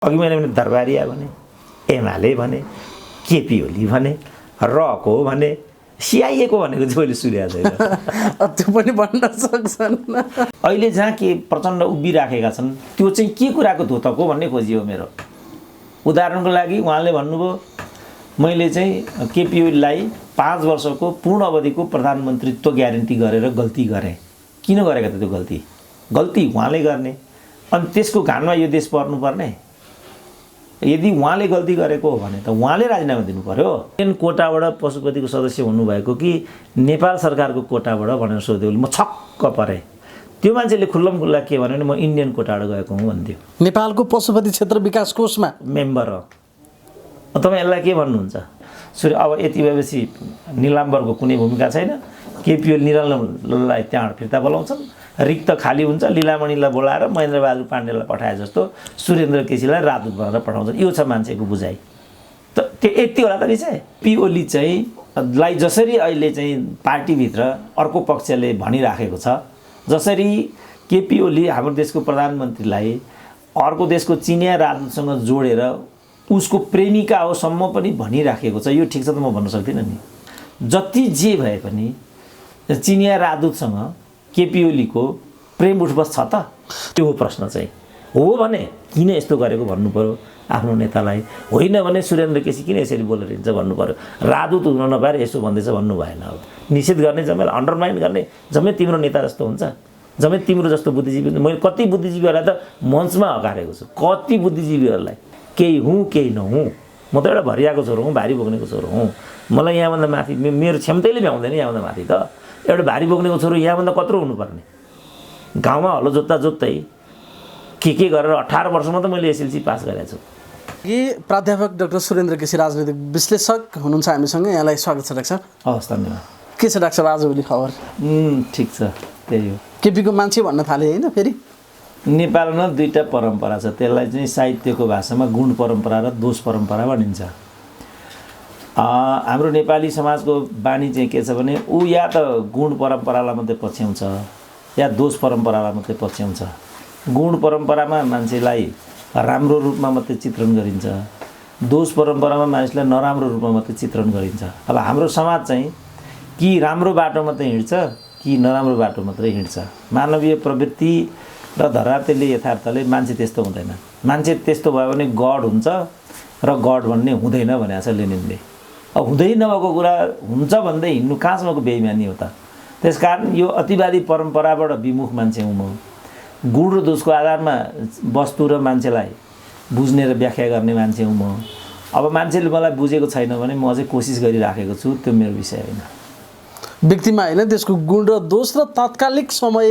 अघि मैले भने दरबारिया भने, एमाले भने, केपी ओली भने, रको भने, सिआइएको भनेको चाहिँ मैले सुनेको छैन। त्यो पनि भन्न सक्छन्। अहिले जहाँ के प्रचण्ड उभिराखेका छन् त्यो चाहिँ के कुराको धोतक हो भन्ने खोजियो मेरो। उदाहरणको लागि उहाँले भन्नुभयो मैले चाहिँ केपी ओलीलाई 5 वर्षको पूर्ण अवधिको प्रधानमन्त्रीत्व ग्यारेन्टी गरेर गल्ती गरेँ। किन गरेका त त्यो गल्ती उहाँले गर्ने, अनि त्यसको घानमा यो देश पर्नुपर्ने? यदि उहाँले गल्ती गरेको हो भने त उहाँले राजीनामा दिनु पर्यो। कोटाबाट पशुपतिको सदस्य हुनुभएको कि नेपाल सरकारको कोटाबाट भनेर सोध्यो म छक्क परेँ। त्यो मान्छेले खुल्लम खुल्ला के भन्यो भने म इन्डियन कोटाबाट गएको हुँ भन्थ्यो। नेपालको पशुपति क्षेत्र विकास कोषमा मेम्बर हो। तपाईँ यसलाई के भन्नुहुन्छ? अब यति भएपछि निलाम्बरको कुनै भूमिका छैन। केपी ओली निरललाई त्यहाँबाट फिर्ता बोलाउँछन्, रिक्त खाली हुन्छ, लीलामणिलाई बोलाएर महेन्द्रबहादुर पाण्डेलाई पठाए जस्तो सुरेन्द्र केसीलाई राजदूत बनाएर पठाउँछन्। यो छ मान्छेको बुझाइ। त त्यो यति होला त विषय। पी ओली चाहिँ लाई जसरी अहिले चाहिँ पार्टीभित्र अर्को पक्षले भनिराखेको छ, जसरी केपी ओली हाम्रो देशको प्रधानमन्त्रीलाई अर्को देशको चिनिया राजदूतसँग जोडेर उसको प्रेमिका हो सम्म पनि भनिराखेको छ, यो ठिक छ त म भन्न सक्दिनँ नि। जति जे भए पनि चिनिया राजदूतसँग केपी ओलीको प्रेम उठबस छ त? त्यो हो प्रश्न चाहिँ। हो भने किन यस्तो गरेको भन्नु पर्यो आफ्नो नेतालाई, होइन भने सुरेन्द्र केसी किन यसरी बोलेर हिँड्छ भन्नु पर्यो। राजदूत हुन नपाएर यसो भन्दैछ भन्नु भएन। अब निषेध गर्ने जम्मै अन्डरमाइन गर्ने जम्मै तिम्रो नेता जस्तो हुन्छ, जम्मै तिम्रो जस्तो बुद्धिजीवी। मैले कति बुद्धिजीवीहरूलाई त मञ्चमा हकारेको छु, कति बुद्धिजीवीहरूलाई। केही हुँ केही नहुँ, म त एउटा भरियाको छोरो हुँ, भारी बोक्नेको छोरो हुँ। मलाई यहाँभन्दा माथि मेरो क्षमताले भ्याउँदैन। यहाँभन्दा माथि त एउटा भारी बोक्नेको छोरो यहाँभन्दा कत्रो हुनुपर्ने? गाउँमा हलो जोत्दा जोत्दै के गरेर 18 वर्षमा त मैले एसएलसी पास गरेको छु। कि प्राध्यापक डाक्टर सुरेन्द्र केसी राजनैतिक विश्लेषक हुनुहुन्छ हामीसँग। यहाँलाई स्वागत छ डाक्टर। हवस्, धन्यवाद। के छ डाक्टर आजभोलि खबर? ठिक छ। त्यही हो, केपीको मान्छे भन्न थाले होइन? फेरि नेपालमा दुईटा परम्परा छ, त्यसलाई चाहिँ साहित्यको भाषामा गुण परम्परा र दोष परम्परा भनिन्छ। हाम्रो नेपाली समाजको बानी चाहिँ के छ भने ऊ या त गुण परम्परालाई मात्रै पछ्याउँछ या दोष परम्परालाई मात्रै पछ्याउँछ। गुण परम्परामा मान्छेलाई राम्रो रूपमा मात्रै चित्रण गरिन्छ, दोष परम्परामा मानिसलाई नराम्रो रूपमा मात्रै चित्रण गरिन्छ। अब हाम्रो समाज चाहिँ कि राम्रो बाटो मात्रै हिँड्छ कि नराम्रो बाटो मात्रै हिँड्छ। मानवीय प्रवृत्ति र धरातेले यथार्थले मान्छे त्यस्तो हुँदैन। मान्छे त्यस्तो भयो भने गड हुन्छ र गड भन्ने हुँदैन भनेको छ लेनिनले। अब हुँदै नभएको कुरा हुन्छ भन्दै हिँड्नु कहाँसम्मको बेइमानी हो त? त्यसकारण यो अतिवादी परम्पराबाट विमुख मान्छे हुँ म। गुण र दोषको आधारमा वस्तु र मान्छेलाई बुझ्ने र व्याख्या गर्ने मान्छे हुँ म। अब मान्छेले मलाई बुझेको छैन भने म अझै कोसिस गरिराखेको छु, त्यो मेरो विषय होइन। व्यक्तिमा होइन, त्यसको गुण र दोष र तात्कालिक समय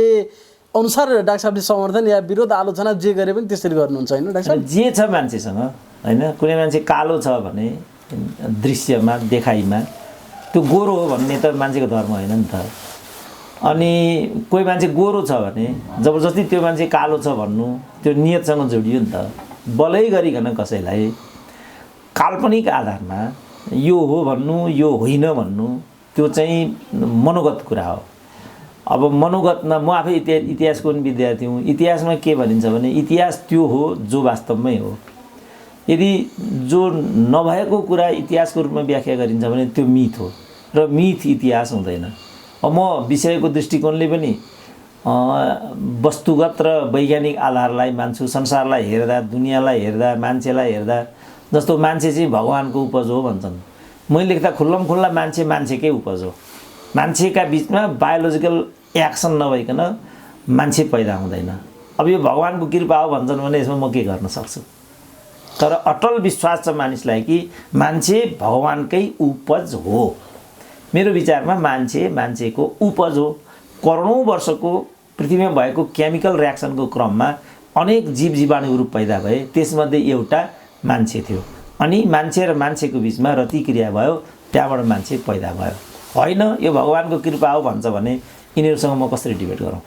अनुसार डाक्टर साहबले समर्थन या विरोध आलोचना जे गरे पनि त्यसरी गर्नुहुन्छ होइन डाक्टर साहब? जे छ मान्छेसँग होइन। कुनै मान्छे कालो छ भने दृश्यमा देखाइमा त्यो गोरो हो भन्ने त मान्छेको धर्म होइन नि त। अनि कोही मान्छे गोरो छ भने जबरजस्ती त्यो मान्छे कालो छ भन्नु त्यो नियतसँग जोडियो नि त। बलै गरिकन कसैलाई काल्पनिक आधारमा यो हो भन्नु यो होइन भन्नु त्यो चाहिँ मनोगत कुरा हो। अब मनोगतमा म आफै इतिहासको पनि विद्यार्थी हुँ। इतिहासमा के भनिन्छ भने इतिहास त्यो हो जो वास्तवमै हो। यदि जो नभएको कुरा इतिहासको रूपमा व्याख्या गरिन्छ भने त्यो मिथ हो र मिथ इतिहास हुँदैन। अब म विषयको दृष्टिकोणले पनि वस्तुगत र वैज्ञानिक आधारलाई मान्छु। संसारलाई हेर्दा, दुनियाँलाई हेर्दा, मान्छेलाई हेर्दा जस्तो मान्छे चाहिँ भगवानको उपज हो भन्छन्। मैले लेख्दा खुल्लम खुल्ला मान्छे मान्छेकै उपज हो। मान्छेका बिचमा बायोलोजिकल एक्सन नभइकन मान्छे पैदा हुँदैन। अब यो भगवानको कृपा हो भन्छन् भने यसमा म के गर्न सक्छु? तर अटल विश्वास छ मानिसलाई कि मान्छे भगवानकै उपज हो। मेरो विचारमा मान्छे मान्छेको उपज हो। करोडौँ वर्षको पृथ्वीमा भएको केमिकल रियाक्सनको क्रममा अनेक जीव जीवाणुहरू पैदा भए, त्यसमध्ये एउटा मान्छे थियो। अनि मान्छे र मान्छेको बिचमा रतिक्रिया भयो, त्यहाँबाट मान्छे पैदा भयो। होइन यो भगवानको कृपा हो भन्छ भने यिनीहरूसँग म कसरी डिबेट गरौँ?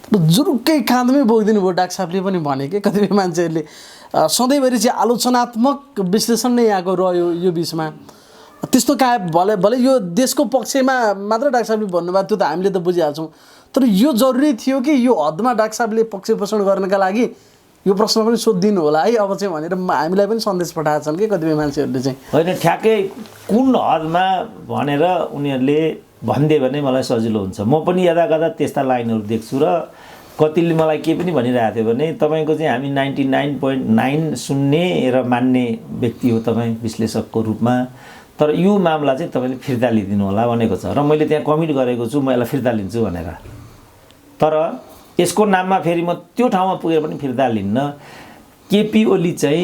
जुरुक्कै काँधमै बोकिदिनु भयो डाक्टर साहबले पनि भने कि कतिपय मान्छेहरूले सधैँभरि चाहिँ आलोचनात्मक विश्लेषण नै यहाँको रह्यो यो बिचमा। त्यस्तो भले यो देशको पक्षमा मात्र डाक्टर साहबले भन्नुभयो त्यो त हामीले त बुझिहाल्छौँ। तर यो जरुरी थियो कि यो हदमा डाक्टर साहबले पक्ष पोषण गर्नका लागि यो प्रश्न पनि सोधिदिनु होला है अब चाहिँ भनेर हामीलाई पनि सन्देश पठाएका छन् कि कतिपय मान्छेहरूले चाहिँ। होइन ठ्याक्कै कुन हदमा भनेर उनीहरूले भनिदियो भने मलाई सजिलो हुन्छ। म पनि यदाकदा त्यस्ता लाइनहरू देख्छु र कतिले मलाई के पनि भनिरहेको थियो भने तपाईँको चाहिँ हामी 99.9 सुन्ने र मान्ने व्यक्ति हो तपाईँ विश्लेषकको रूपमा, तर यो मामला चाहिँ तपाईँले फिर्ता लिदिनु होला भनेको छ र मैले त्यहाँ कमिट गरेको छु म यसलाई फिर्ता लिन्छु भनेर। तर यसको नाममा फेरि म त्यो ठाउँमा पुगेर पनि फिर्ता लिन्न। केपी ओली चाहिँ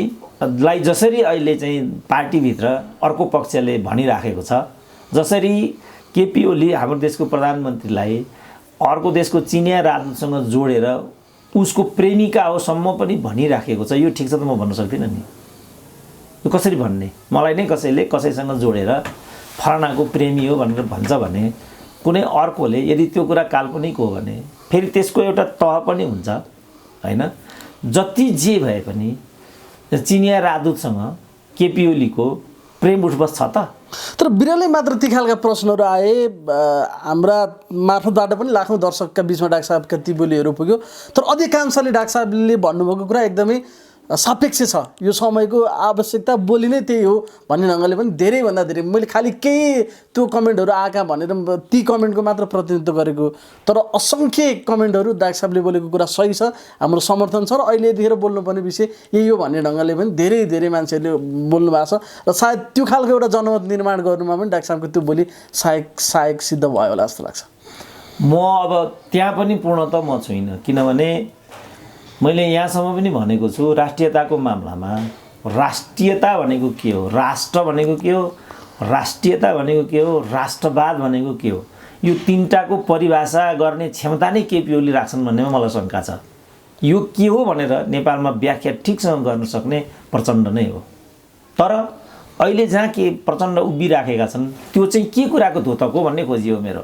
लाई जसरी अहिले चाहिँ पार्टीभित्र अर्को पक्षले भनिराखेको छ, जसरी केपी ओली हाम्रो देशको प्रधानमन्त्रीलाई अर्को देशको चिनिया राजदूतसँग जोडेर उसको प्रेमिका हो सम्म पनि भनिराखेको छ, यो ठिक छ त म भन्न सक्दिनँ नि। यो कसरी भन्ने? मलाई नै कसैले कसैसँग जोडेर फलानाको प्रेमी हो भनेर भन्छ भने कुनै अर्कोले यदि त्यो कुरा काल्पनिक हो भने फेरि त्यसको एउटा तह पनि हुन्छ हैन। जति जे भए पनि चिनिया राजदूतसँग केपी ओलीको प्रेम उठबस छ त। तर बिरलै मात्र ती खालका प्रश्नहरू आए हाम्रा मार्फतबाट पनि लाखौँ दर्शकका बिचमा डाक्टर साहबका ती बोलीहरू पुग्यो। तर अधिकांशले डाक्टर साहबले भन्नुभएको कुरा एकदमै सापेक्ष छ। यो समयको आवश्यकता बोली नै त्यही हो भन्ने ढङ्गले पनि धेरैभन्दा धेरै मैले खालि केही त्यो कमेन्टहरू आएका भनेर ती कमेन्टको मात्र प्रतिनिधित्व गरेको, तर असङ्ख्य कमेन्टहरू डाक्टर साहबले बोलेको कुरा सही छ, हाम्रो समर्थन छ र अहिले यतिखेर बोल्नुपर्ने विषय यही हो भन्ने ढङ्गले पनि धेरै धेरै मान्छेहरूले बोल्नु भएको छ र सायद त्यो खालको एउटा जनमत निर्माण गर्नुमा पनि डाक्टर साहबको त्यो बोली सहायक सिद्ध भयो होला जस्तो लाग्छ। म अब त्यहाँ पनि पूर्णतः म छुइनँ, किनभने मैले यहाँसम्म पनि भनेको छु राष्ट्रियताको मामलामा राष्ट्रियता भनेको के हो, राष्ट्र भनेको के हो, राष्ट्रियता भनेको के हो, राष्ट्रवाद भनेको के हो, यो तीनटाको परिभाषा गर्ने क्षमता नै केपी ओली राख्छन् भन्नेमा मलाई शङ्का छ। यो के हो भनेर नेपालमा व्याख्या ठिकसँग गर्न सक्ने प्रचण्ड नै हो। तर अहिले जहाँ के प्रचण्ड उभिराखेका छन् त्यो चाहिँ के कुराको धोतक हो भन्ने खोजियो मेरो।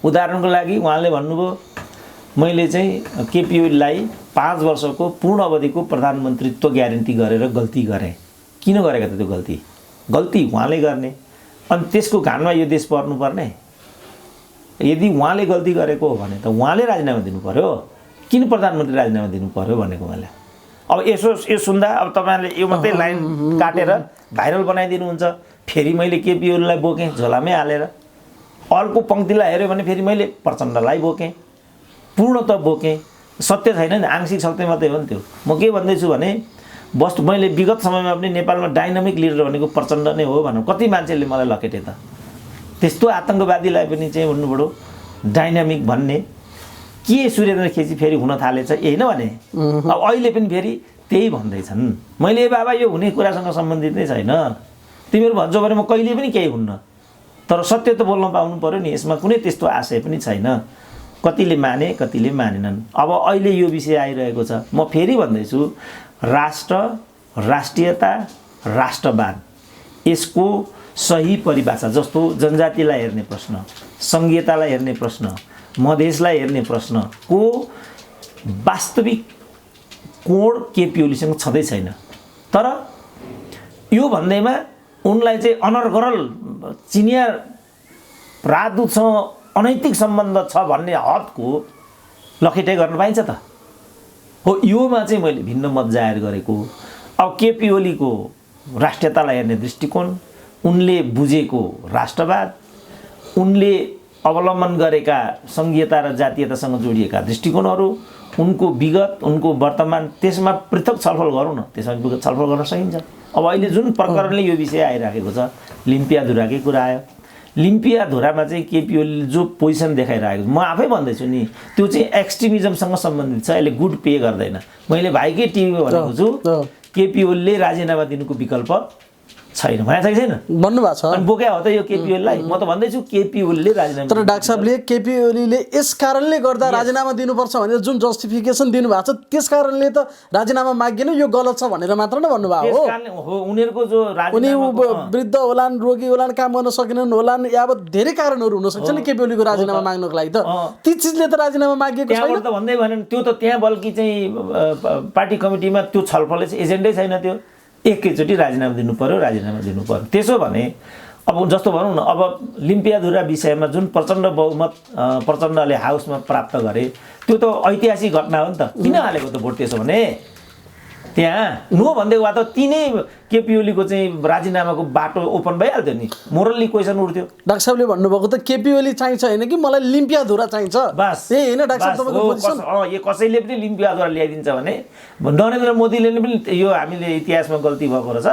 उदाहरणको लागि उहाँले भन्नुभयो मैले चाहिँ केपी ओलीलाई 5 वर्षको पूर्ण अवधिको प्रधानमन्त्रीत्व ग्यारेन्टी गरेर गल्ती गरेँ। किन गरेका त त्यो गल्ती उहाँले गर्ने, अनि त्यसको घानमा यो देश पर्नुपर्ने? यदि उहाँले गल्ती गरेको हो भने त उहाँले राजीनामा दिनु पर्यो, किन प्रधानमन्त्री राजीनामा दिनु पर्यो भनेको मैले। अब यो सुन्दा अब तपाईँले यो मात्रै लाइन काटेर भाइरल बनाइदिनुहुन्छ। फेरि मैले केपी ओलीलाई बोकेँ झोलामै हालेर, अर्को पङ्क्तिलाई हेऱ्यो भने फेरि मैले प्रचण्डलाई बोकेँ, पूर्णतः बोकेँ। सत्य छैन नि, आंशिक सत्य मात्रै हो नि त्यो। म के भन्दैछु भने बस मैले विगत समयमा पनि नेपालमा डाइनामिक लिडर भनेको प्रचण्ड नै हो भनेर कति मान्छेले मलाई लकेटे त। त्यस्तो आतङ्कवादीलाई पनि चाहिँ भन्नुपऱ्यो डाइनामिक भन्ने के सूर्यचन्द्र खेची फेरि हुन थालेछ यही न भने। अब अहिले पनि फेरि त्यही भन्दैछन्। मैले ए बाबा यो हुने कुरासँग सम्बन्धित नै छैन, तिमीहरू भन्छौ भने म कहिले पनि केही हुन्न, तर सत्य त बोल्न पाउनु पर्यो नि। यसमा कुनै त्यस्तो आशय पनि छैन। कतिले माने कतिले मानेनन्। अब अहिले यो विषय आइरहेको छ। म फेरि भन्दैछु राष्ट्र, राष्ट्रियता, राष्ट्रवाद यसको सही परिभाषा जस्तो जनजातिलाई हेर्ने प्रश्न, सङ्घीयतालाई हेर्ने प्रश्न, मधेसलाई हेर्ने प्रश्नको वास्तविक कोण केपी ओलीसँग छँदै छैन। तर यो भन्दैमा उनलाई चाहिँ अनर्गरल चिनिया राजदूतसँग अनैतिक सम्बन्ध छ भन्ने हदको लखेटाइ गर्न पाइन्छ त हो। योमा चाहिँ मैले भिन्न मत जाहेर गरेको। अब केपी ओलीको राष्ट्रियतालाई हेर्ने दृष्टिकोण, उनले बुझेको राष्ट्रवाद, उनले अवलम्बन गरेका सङ्घीयता र जातीयतासँग जोडिएका दृष्टिकोणहरू, उनको विगत, उनको वर्तमान, त्यसमा पृथक छलफल गरौँ न। त्यसमा विगत छलफल गर्न सकिन्छ। अब अहिले जुन प्रकरणले यो विषय आइराखेको छ, लिम्पियाधुराकै कुरा आयो। लिम्पियाधुरामा चाहिँ केपी ओलीले जो पोजिसन देखाइरहेको छ, म आफै भन्दैछु नि, त्यो चाहिँ एक्सट्रिमिजमसँग सम्बन्धित छ। यसले गुड पे गर्दैन। मैले भाइकै टिभीमा भनेको छु केपी ओलीले राजीनामा दिनुको विकल्प छैन भनेको छ कि छैन भन्नुभएको छ। अनि बोक्या हो त यो केपी ओलीलाई। म त भन्दैछु केपी ओलीले राजीनामा। तर डाक्टर साहबले केपी ओलीले यस कारणले गर्दा राजीनामा दिनुपर्छ भनेर जुन जस्टिफिकेसन दिनुभएको छ त्यस कारणले त राजीनामा मागिएन, यो गलत छ भनेर मात्र नै भन्नुभएको हो। उनीहरूको जो उनी वृद्ध होलान्, रोगी होलान्, काम गर्न सकेनन् होलान्, यावत धेरै कारणहरू हुनसक्छ नि केपी ओलीको राजीनामा माग्नको लागि। त ती चिजले त राजीनामा मागिएको छैन। त भन्दै भनेन त्यो त त्यहाँ बल्कि चाहिँ पार्टी कमिटीमा त्यो छलफलले चाहिँ एजेन्डै छैन। त्यो एकैचोटि राजीनामा दिनु पर्यो, राजीनामा दिनु पर्यो। त्यसो भने अब जस्तो भनौँ न, अब लिम्पियाधुरा विषयमा जुन प्रचण्ड बहुमत प्रचण्डले हाउसमा प्राप्त गरे त्यो त ऐतिहासिक घटना हो नि त। किन हालेको त भोट? त्यसो भने त्यहाँ नो भनिदिएको भए त तिनै केपी ओलीको चाहिँ राजीनामाको बाटो ओपन भइहाल्थ्यो नि, मोरल्ली क्वेसन उठ्थ्यो। डाक्टर साहबले भन्नुभएको त केपी ओली चाहिन्छ होइन कि मलाई लिम्पियाधुरा चाहिन्छ, बस ए होइन डाक्टर साहब तपाईँको पोजिसन? यो कसैले पनि लिम्पियाधुरा ल्याइदिन्छ भने नरेन्द्र मोदीले पनि यो हामीले इतिहासमा गल्ती भएको रहेछ,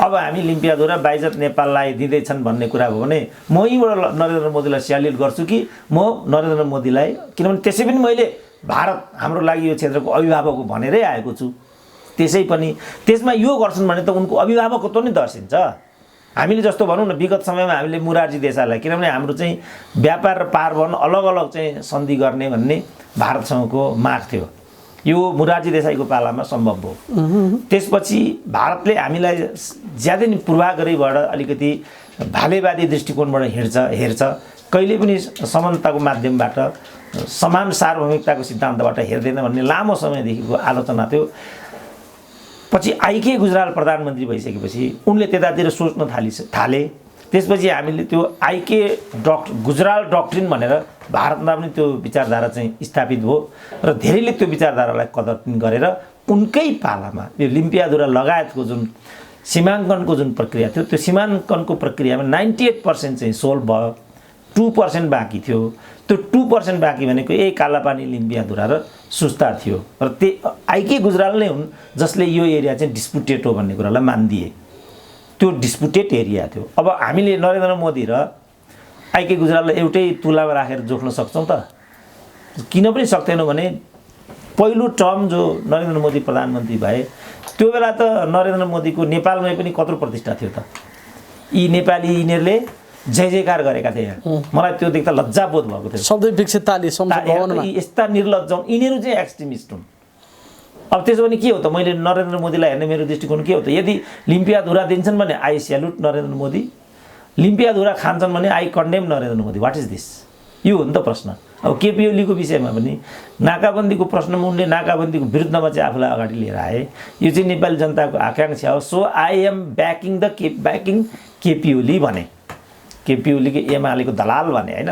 अब हामी लिम्पियाधुरा बाइजत नेपाललाई दिँदैछन् भन्ने कुरा भयो भने म यहीँबाट नरेन्द्र मोदीलाई स्याल्युट गर्छु कि म नरेन्द्र मोदीलाई, किनभने त्यसै पनि मैले भारत हाम्रो लागि यो क्षेत्रको अभिभावक भनेरै आएको छु, त्यसै पनि त्यसमा यो गर्छन् भने त उनको अभिभावकत्व नै दर्शिन्छ। हामीले जस्तो भनौँ न विगत समयमा हामीले मुरारजी देसाईलाई, किनभने हाम्रो चाहिँ व्यापार र पारवन अलग अलग चाहिँ सन्धि गर्ने भन्ने भारतसँगको माग थियो, यो मुरारजी देसाईको पालामा सम्भव भयो। त्यसपछि भारतले हामीलाई ज्यादै नै पूर्वाग्रहीबाट अलिकति भालेवादी दृष्टिकोणबाट हेर्छ, कहिले पनि समानताको माध्यमबाट समान सार्वभौमिकताको सिद्धान्तबाट हेर्दैन भन्ने लामो समयदेखिको आलोचना थियो। पछि आइके गुजराल प्रधानमन्त्री भइसकेपछि उनले त्यतातिर सोच्न थाले। त्यसपछि हामीले त्यो आइके गुजराल डक्ट्रिन भनेर भारतमा पनि त्यो विचारधारा चाहिँ स्थापित भयो र धेरैले त्यो विचारधारालाई कदर पनि गरेर उनकै पालामा यो लिम्पियाधुरा लगायतको जुन सीमाङ्कनको जुन प्रक्रिया थियो त्यो सीमाङ्कनको प्रक्रियामा 98% चाहिँ सोल्भ भयो, 2% बाँकी थियो। त्यो 2% बाँकी भनेको यही कालापानी लिम्पियाधुरा र सुस्ता थियो र आइके गुजराल नै हुन् जसले यो एरिया चाहिँ डिस्प्युटेड हो भन्ने कुरालाई मानिदिए। त्यो डिस्प्युटेड एरिया थियो। अब हामीले नरेन्द्र मोदी र आइके गुजराललाई एउटै तुलामा राखेर जोख्न सक्छौँ त? किन पनि सक्दैनौँ भने पहिलो टर्म जो नरेन्द्र मोदी प्रधानमन्त्री भए त्यो बेला त नरेन्द्र मोदीको नेपालमै पनि कत्रो प्रतिष्ठा थियो त? यी नेपाली यिनीहरूले जय जयकार गरेका थिए। मलाई त्यो देख्दा लज्जाबोध भएको थियो। सधैँ विकसित ताली यस्ता निर्लज्ज यिनीहरू चाहिँ एक्सट्रिमिस्ट हुन्। अब त्यसो भने के हो त? मैले नरेन्द्र मोदीलाई हेर्ने मेरो दृष्टिकोण के हो त? यदि लिम्पियाधुरा दिन्छन् भने आई स्याल्युट नरेन्द्र मोदी, लिम्पियाधुरा खान्छन् भने I condemn Narendra Modi. What is this? यो हो नि त प्रश्न। अब केपी ओलीको विषयमा पनि नाकाबन्दीको प्रश्नमा उनले नाकाबन्दीको विरुद्धमा चाहिँ आफूलाई अगाडि लिएर आए। यो चाहिँ नेपाली जनताको आकाङ्क्षा हो, so I am backing KP Oli भने। केपी ओलीको एमालेको दलाल भने होइन।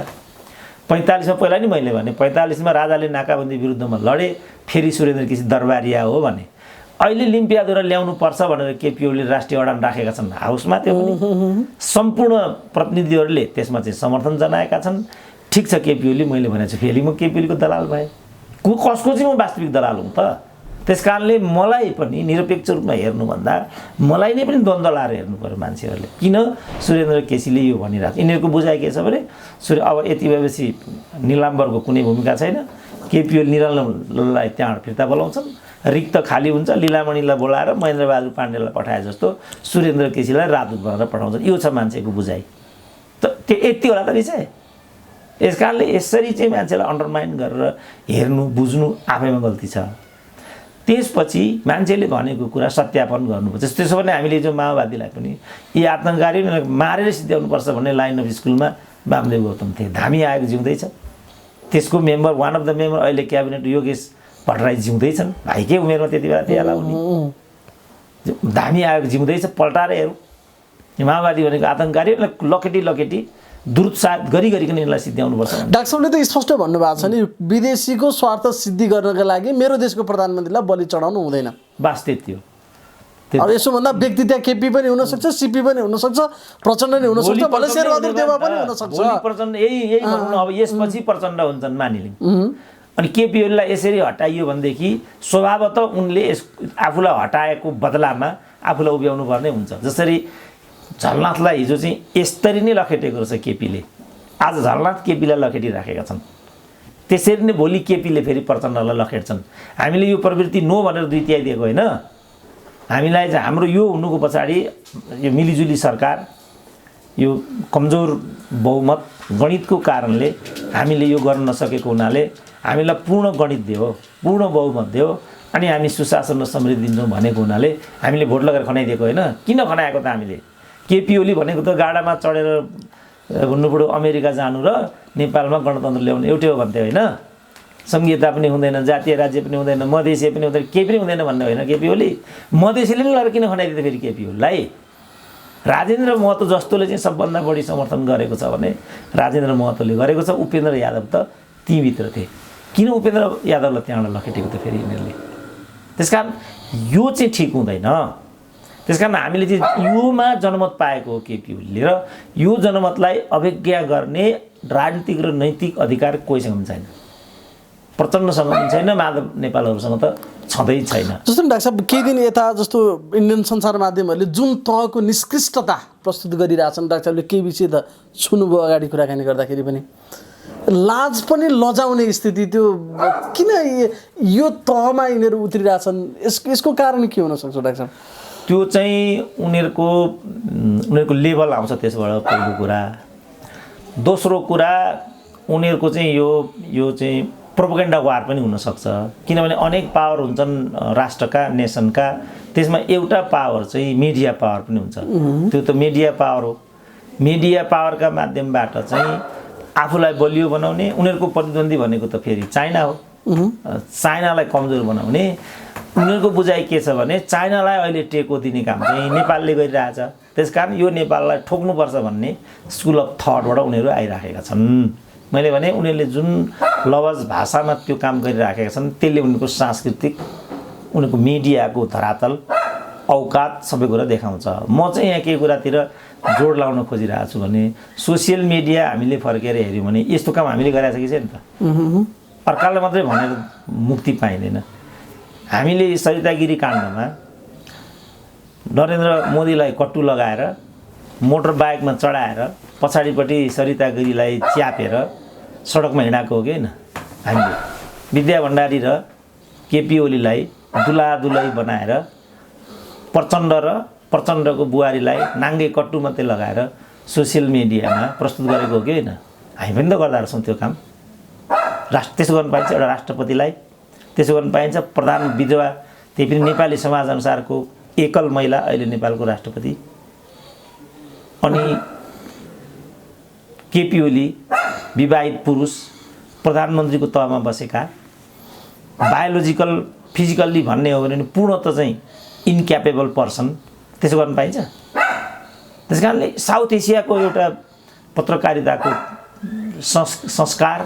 45मा पहिला नि मैले भने 45मा राजाले नाकाबन्दी विरुद्धमा लडे, फेरि सुरेन्द्र केसी दरबारिया हो भने। अहिले लिम्पियाधुरा ल्याउनु पर्छ भनेर केपी ओलीले राष्ट्रिय अडान राखेका छन् हाउसमा। त्यो पनि सम्पूर्ण प्रतिनिधिहरूले त्यसमा चाहिँ समर्थन जनाएका छन्। ठिक छ केपी ओली, मैले भनेको छु फेरि म केपी ओलीको दलाल भएँ। कसको चाहिँ म वास्तविक दलाल हुँ त? त्यस कारणले मलाई पनि निरपेक्ष रूपमा हेर्नुभन्दा मलाई नै पनि द्वन्द्व लाएर हेर्नु पर्यो मान्छेहरूले। किन सुरेन्द्र केसीले यो भनिरहेको? यिनीहरूको बुझाइ के छ भने अब यति भएपछि निलाम्बरको कुनै भूमिका छैन, केपी ओली निरललाई त्यहाँबाट फिर्ता बोलाउँछन्, रिक्त खाली हुन्छ, लीलामणिलाई बोलाएर महेन्द्रबहादुर पाण्डेलाई पठाए जस्तो सुरेन्द्र केसीलाई राजदूत बनाएर पठाउँछन्। यो छ मान्छेको बुझाइ। त त्यो यति होला त विषय। यस कारणले यसरी चाहिँ मान्छेलाई अन्डरमाइन गरेर हेर्नु बुझ्नु आफैमा गल्ती छ। त्यसपछि मान्छेले भनेको कुरा सत्यापन गर्नुपर्छ। त्यसो भने हामीले जो माओवादीलाई पनि यी आतङ्ककारी मारेर सिद्ध्याउनुपर्छ भन्ने लाइन अफ स्कुलमा वामदेव गौतम थिए। धामी आयोग जिउँदैछ, त्यसको member one of the member अहिले क्याबिनेट योगेश भट्टराई जिउँदैछन्। भाइकै उमेरमा त्यति बेला थिए होला उनी। धामी आयोग जिउँदैछ, पल्टाएर हेरौँ। माओवादी भनेको आतङ्ककारी लकेटी दुरुत्साह गरिकन यसलाई सिद्ध्याउनुपर्छ। डाक्टर साहबले त स्पष्ट भन्नुभएको छ नि, विदेशीको स्वार्थ सिद्धि गर्नका लागि मेरो देशको प्रधानमन्त्रीलाई बलि चढाउनु हुँदैन। बास त्यति हो। अब यसोभन्दा व्यक्ति त्यहाँ केपी पनि हुनसक्छ, सिपी पनि हुनसक्छ, प्रचण्ड नै हुनसक्छ, भले शेरबहादुर देउवा पनि हुनसक्छ। प्रचण्ड यही भनौँ न। अब यसपछि प्रचण्ड हुन्छन् मानिलिउँ। अनि केपी ओलीलाई यसरी हटाइयो भनेदेखि स्वभावतः उनले आफूलाई हटाएको बदलामा आफूलाई उभ्याउनु पर्ने हुन्छ। जसरी झलनाथलाई हिजो चाहिँ यसरी नै लखेटेको रहेछ केपीले, आज झलनाथ केपीलाई लखेटिराखेका छन्। त्यसरी नै भोलि केपीले फेरि प्रचण्डलाई लखेट्छन्। हामीले यो प्रवृत्ति नो भनेर 2 तिहाई दिएको होइन। हामीलाई चाहिँ हाम्रो यो हुनुको पछाडि यो मिलिजुली सरकार, यो कमजोर बहुमत गणितको कारणले हामीले यो गर्न नसकेको हुनाले हामीलाई पूर्ण गणित दियो, पूर्ण बहुमत दियो, अनि हामी सुशासन र समृद्धि दिन्छौँ भनेको हुनाले हामीले भोट लगाएर खनाइदिएको होइन। किन खनाएको त? हामीले केपी ओली भनेको त गाडामा चढेर भन्नुपऱ्यो अमेरिका जानु र नेपालमा गणतन्त्र ल्याउनु एउटै हो भन्थे होइन। संघीयता पनि हुँदैन, जातीय राज्य पनि हुँदैन, मधेसी पनि हुँदैन, केही पनि हुँदैन भन्ने होइन केपी ओली। मधेसीले पनि लगेर किन खनाइदिँदा फेरि केपी ओलीलाई? राजेन्द्र महतो जस्तोले चाहिँ सबभन्दा बढी समर्थन गरेको छ भने राजेन्द्र महतोले गरेको छ। उपेन्द्र यादव त तीभित्र थिए। किन उपेन्द्र यादवलाई त्यहाँबाट लखेटेको त फेरि यिनीहरूले? त्यस कारण यो चाहिँ ठिक हुँदैन। त्यस कारण हामीले चाहिँ योमा जनमत पाएको हो केपी ओलीले, र यो जनमतलाई अवज्ञा गर्ने राजनीतिक र नैतिक अधिकार कोहीसँग पनि छैन। प्रचण्डसँग पनि छैन, माधव नेपालहरूसँग त छँदै छैन। जस्तो नि डाक्टर साहब केही दिन यता जस्तो इन्डियन सञ्चार माध्यमहरूले जुन तहको निष्कृष्टता प्रस्तुत गरिरहेछन्, डाक्टर साहबले केही विषय त छुनुभयो अगाडि कुराकानी गर्दाखेरि पनि, लाज पनि लजाउने स्थिति, त्यो किन यो तहमा यिनीहरू उत्रिरहेछन्, यसको कारण के हुनसक्छ डाक्टर साहब? त्यो चाहिँ उनीहरूको लेभल आउँछ त्यसबाट, पहिलो कुरा। दोस्रो कुरा उनीहरूको चाहिँ यो चाहिँ प्रोपोगेन्डा वार पनि हुनसक्छ, किनभने अनेक पावर हुन्छन् राष्ट्रका, नेसनका, त्यसमा एउटा पावर चाहिँ मिडिया पावर पनि हुन्छ। त्यो त मिडिया पावर हो। मिडिया पावरका माध्यमबाट चाहिँ आफूलाई बलियो बनाउने, उनीहरूको प्रतिद्वन्दी भनेको त फेरि चाइना हो। चाइनालाई कमजोर बनाउने उनीहरूको बुझाइ के छ भने चाइनालाई अहिले टेको दिने काम चाहिँ नेपालले गरिरहेछ। त्यसकारण यो नेपाललाई ठोक्नुपर्छ भन्ने स्कुल अफ थटबाट उनीहरू आइराखेका छन्। मैले भने उनीहरूले जुन लवज भाषामा त्यो काम गरिराखेका छन् त्यसले उनीहरूको सांस्कृतिक, उनीहरूको मिडियाको धरातल, औकात सबै कुरा देखाउँछ। म चाहिँ यहाँ केही कुरातिर जोड लाउन खोजिरहेको छु भने सोसियल मिडिया हामीले फर्केर हेऱ्यौँ भने यस्तो काम हामीले गरिरहेछ कि छैन त? अर्कालाई मात्रै भनेर मुक्ति पाइँदैन। हामीले सरितागिरी काण्डमा नरेन्द्र मोदीलाई कट्टु लगाएर मोटर बाइकमा चढाएर पछाडिपट्टि सरितागिरीलाई च्यापेर सडकमा हिँडाएको हो कि होइन? हामीले विद्या भण्डारी र केपी ओलीलाई दुलादुलै बनाएर प्रचण्ड र प्रचण्डको बुहारीलाई नाङ्गे कट्टु मात्रै लगाएर सोसियल मिडियामा प्रस्तुत गरेको हो कि होइन? हामी पनि त गर्दा रहेछौँ त्यो काम। त्यसो गर्नु पाइन्छ एउटा राष्ट्रपतिलाई, त्यसो गर्नु पाइन्छ प्रधान विधवा, त्यही पनि नेपाली समाज अनुसारको एकल महिला अहिले नेपालको राष्ट्रपति। अनि केपी ओली विवाहित पुरुष प्रधानमन्त्रीको तहमा बसेका, बायोलोजिकल फिजिकल्ली भन्ने हो भने पूर्णतः चाहिँ इन्क्यापेबल पर्सन, त्यसो गर्न पाइन्छ? त्यस कारणले साउथ एसियाको एउटा पत्रकारिताको संस्कार,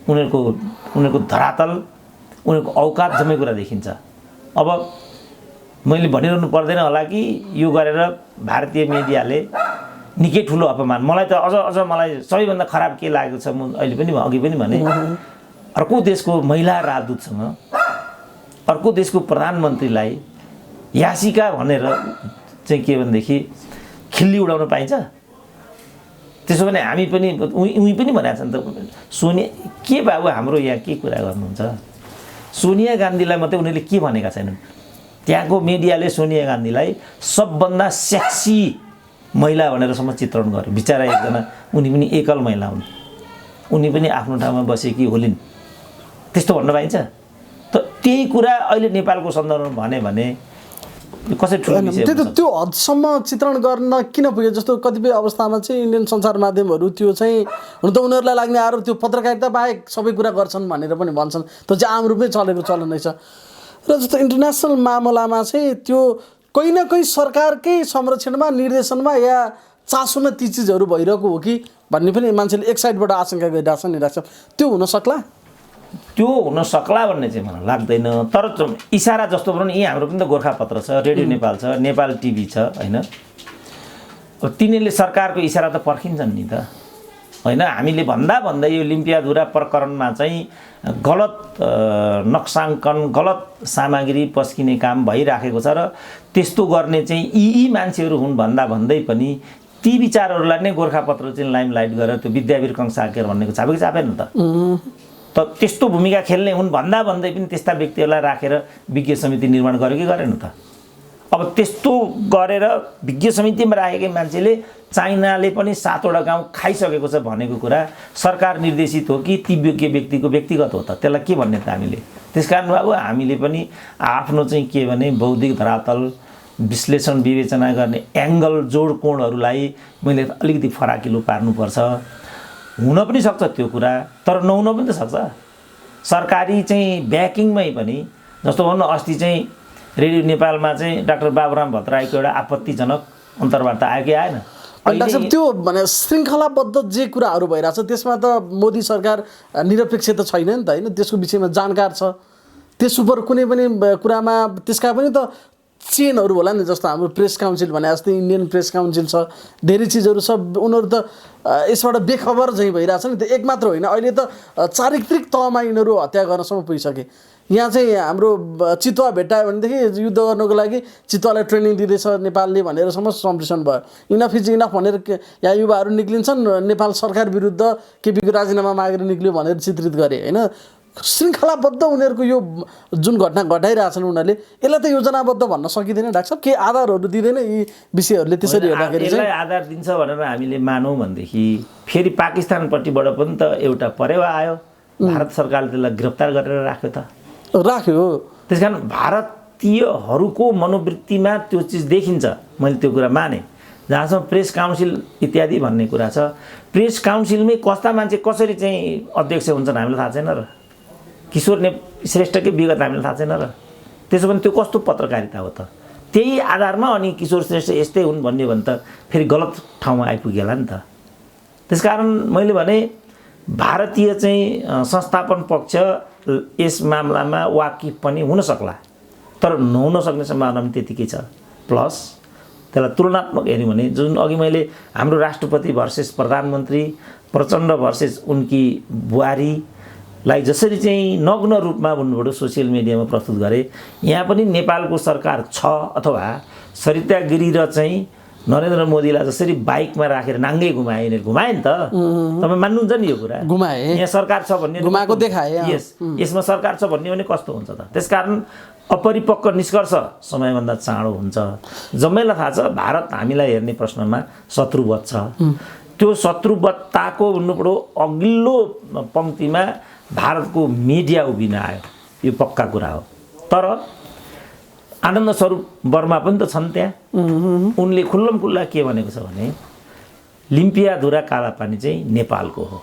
उनीहरूको धरातल, उनीहरूको औकात जम्मै कुरा देखिन्छ। अब मैले भनिरहनु पर्दैन होला कि यो गरेर भारतीय मिडियाले निकै ठुलो अपमान, मलाई त अझ मलाई सबैभन्दा खराब के लागेको छ, म अहिले पनि अघि पनि भने, अर्को देशको महिला राजदूतसँग अर्को देशको प्रधानमन्त्रीलाई यासिका भनेर चाहिँ के भनेदेखि खिल्ली उडाउन पाइन्छ? त्यसो भने हामी पनि उही पनि भनेको छ नि त, सोनिया के बाबु हाम्रो यहाँ के कुरा गर्नुहुन्छ? सोनिया गान्धीलाई मात्रै उनीहरूले के भनेका छैनन्? त्यहाँको मिडियाले सोनिया गान्धीलाई सबभन्दा सेक्सी महिला भनेरसम्म चित्रण गर्यो। बिचरा एकजना, उनी पनि एकल महिला हुन्, उनी पनि आफ्नो ठाउँमा बसेकी होलिन्, त्यस्तो भन्न पाइन्छ? त त्यही कुरा अहिले नेपालको सन्दर्भमा भने कसरी ठुलो विषय हुन्छ? त्यो हदसम्म चित्रण गर्न किन पुग्यो? जस्तो कतिपय अवस्थामा चाहिँ इन्डियन सञ्चार माध्यमहरू त्यो चाहिँ हुन त उनीहरूलाई लाग्ने आरोप त्यो पत्रकारिता बाहेक सबै कुरा गर्छन् भनेर पनि भन्छन्, त्यो चाहिँ आम रूपमै चलेको चलन रहेछ। र जस्तो इन्टरनेसनल मामलामा चाहिँ त्यो कोही न कोही सरकारकै संरक्षणमा, निर्देशनमा या चासोमा ती चिजहरू भइरहेको हो कि भन्ने पनि मान्छेले एक साइडबाट आशंका गरिरहेको छ नि डाक्टर साहब। त्यो हुनसक्ला? त्यो हुन सक्ला भन्ने चाहिँ मलाई लाग्दैन। तर इसारा जस्तो भनौँ, यी हाम्रो पनि त गोर्खापत्र छ, रेडियो नेपाल छ, नेपाल टिभी छ, होइन? अब तिनीहरूले सरकारको इसारा त पर्खिन्छन् नि त, होइन? हामीले भन्दै यो लिम्पियाधुरा प्रकरणमा चाहिँ गलत नक्साङ्कन, गलत सामग्री पस्किने काम भइराखेको छ, र त्यस्तो गर्ने चाहिँ यी मान्छेहरू हुन् भन्दै पनि ती विचारहरूलाई नै गोर्खापत्र चाहिँ लाइमलाइट गरेर त्यो विद्यावीर कंसाकेर भन्नेको छापेको छापेन त? त त्यस्तो भूमिका खेल्ने हुन् भन्दै पनि त्यस्ता व्यक्तिहरूलाई राखेर विज्ञ समिति निर्माण गर्यो कि गरेन त? अब त्यस्तो गरेर विज्ञ समितिमा राखेकै मान्छेले चाइनाले पनि 7वटा गाउँ खाइसकेको छ भनेको कुरा सरकार निर्देशित हो कि ती विज्ञ व्यक्तिको व्यक्तिगत हो त? त्यसलाई के भन्ने त हामीले? त्यसकारण बाबु हामीले पनि आफ्नो चाहिँ के भने बौद्धिक धरातल, विश्लेषण विवेचना गर्ने एङ्गल, जोड कोणहरूलाई मैले अलिकति फराकिलो पार्नुपर्छ। हुन पनि सक्छ त्यो कुरा, तर नहुन पनि त सक्छ। सरकारी चाहिँ ब्याकिङमै पनि, जस्तो भनौँ अस्ति चाहिँ रेडियो नेपालमा चाहिँ डाक्टर बाबुराम भट्टराईको एउटा आपत्तिजनक अन्तर्वार्ता आयो कि आएन? डाक्टर साहब त्यो भने श्रृङ्खलाबद्ध जे कुराहरू भइरहेछ त्यसमा त मोदी सरकार निरपेक्ष त छैन नि त, होइन? त्यसको विषयमा जानकार छ, त्यस उप कुनै पनि कुरामा त्यसका पनि त चेनहरू होला नि, जस्तो हाम्रो प्रेस काउन्सिल भने जस्तै इन्डियन प्रेस काउन्सिल छ, धेरै चिजहरू छ, उनीहरू त यसबाट बेखबर चाहिँ भइरहेछ नि। त्यो एक मात्र होइन, अहिले त चारित्रिक तहमा यिनीहरू हत्या गर्नसम्म पुगिसके। यहाँ चाहिँ हाम्रो चितुवा भेट्टायो भनेदेखि युद्ध गर्नको लागि चितुवालाई ट्रेनिङ दिँदैछ नेपालले भनेरसम्म सम्प्रेषण भयो। इनफ इज इनफ भनेर यहाँ युवाहरू निक्लिन्छन्, नेपाल सरकार विरुद्ध केपीको राजीनामा मागेर निक्ल्यो भनेर चित्रित गरे होइन। श्रृङ्खलाबद्ध उनीहरूको यो जुन घटना घटाइरहेछन् उनीहरूले, यसलाई त योजनाबद्ध भन्न सकिँदैन डाक्टर साहब? के आधारहरू दिँदैन यी विषयहरूले? त्यसरी हेर्दाखेरि यसलाई आधार दिन्छ भनेर हामीले मानौँ भनेदेखि फेरि पाकिस्तानपट्टिबाट पनि त एउटा परेवा आयो, भारत सरकारले त्यसलाई गिरफ्तार गरेर राख्यो त राख्यो। त्यस कारण भारतीयहरूको मनोवृत्तिमा त्यो चिज देखिन्छ। मैले त्यो कुरा माने। जहाँसम्म प्रेस काउन्सिल इत्यादि भन्ने कुरा छ, प्रेस काउन्सिलमै कस्ता मान्छे कसरी चाहिँ अध्यक्ष हुन्छन् हामीलाई थाहा छैन र? किशोर श्रेष्ठकै विगत हामीलाई थाहा छैन र? त्यसो भने त्यो कस्तो पत्रकारिता हो त? त्यही आधारमा अनि किशोर श्रेष्ठ यस्तै हुन् भन्ने भने त फेरि गलत ठाउँमा आइपुगेला नि त। त्यसकारण मैले भने भारतीय चाहिँ संस्थापन पक्ष यस मामलामा वाकिफ पनि हुन सक्ला, तर नहुन सक्ने सम्भावना पनि त्यतिकै छ। प्लस त्यसलाई तुलनात्मक हेऱ्यौँ भने जुन अघि मैले हाम्रो राष्ट्रपति भर्सेस प्रधानमन्त्री, प्रचण्ड भर्सेस उनकी बुहारीलाई जसरी चाहिँ नग्न रूपमा भन्नुभयो सोसियल मिडियामा प्रस्तुत गरे, यहाँ पनि नेपालको सरकार छ अथवा सरिता गिरी र चाहिँ नरेन्द्र मोदीलाई जसरी बाइकमा राखेर नाङ्गै घुमाए, यिनीहरू घुमाए नि त। तपाईँ मान्नुहुन्छ नि यो कुरा? घुमाए, यहाँ सरकार छ भन्ने घुमाएको देखाए। यसमा सरकार छ भन्ने भने कस्तो हुन्छ त? त्यसकारण अपरिपक्व निष्कर्ष समयभन्दा चाँडो हुन्छ। जम्मैलाई थाहा छ भारत हामीलाई हेर्ने प्रश्नमा शत्रुवत छ। त्यो शत्रुवत्ताको भन्नुपऱ्यो अघिल्लो पङ्क्तिमा भारतको मिडिया उभिन आयो, यो पक्का कुरा हो। तर आनन्द स्वरूप वर्मा पनि त छन् त्यहाँ। उनले खुल्लम खुल्ला के भनेको छ भने लिम्पियाधुरा कालापानी चाहिँ नेपालको हो।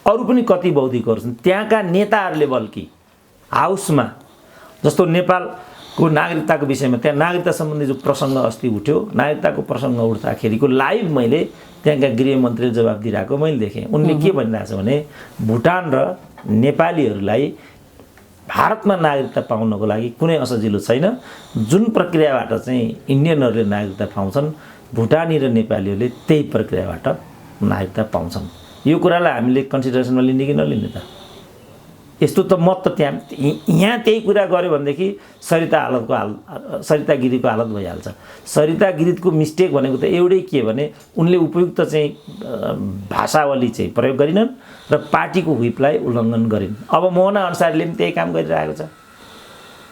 अरू पनि कति बौद्धिकहरू छन् त्यहाँका नेताहरूले, बल्कि हाउसमा जस्तो नेपालको नागरिकताको विषयमा त्यहाँ नागरिकता सम्बन्धी जो प्रसङ्ग अस्ति उठ्यो, नागरिकताको प्रसङ्ग उठ्दाखेरिको लाइभ मैले त्यहाँका गृहमन्त्रीले जवाब दिइरहेको मैले देखेँ। उनले के भनिरहेको छ भने भुटान र नेपालीहरूलाई भारतमा नागरिकता पाउनको लागि कुनै असजिलो छैन। जुन प्रक्रियाबाट चाहिँ इन्डियनहरूले नागरिकता पाउँछन्, भुटानी र नेपालीहरूले त्यही प्रक्रियाबाट नागरिकता पाउँछन्। यो कुरालाई हामीले कन्सिडरेसनमा लिने कि नलिने त? यस्तो त मत त यहाँ त्यही कुरा गऱ्यो भनेदेखि सरिता गिरीको हालत भइहाल्छ। सरिता गिरीको मिस्टेक भनेको त एउटै के भने उनले उपयुक्त चाहिँ भाषावली चाहिँ प्रयोग गरिनन् र पार्टीको व्हिपलाई उल्लङ्घन गरिन्। अब मोहना अन्सारीले पनि त्यही काम गरिरहेको छ।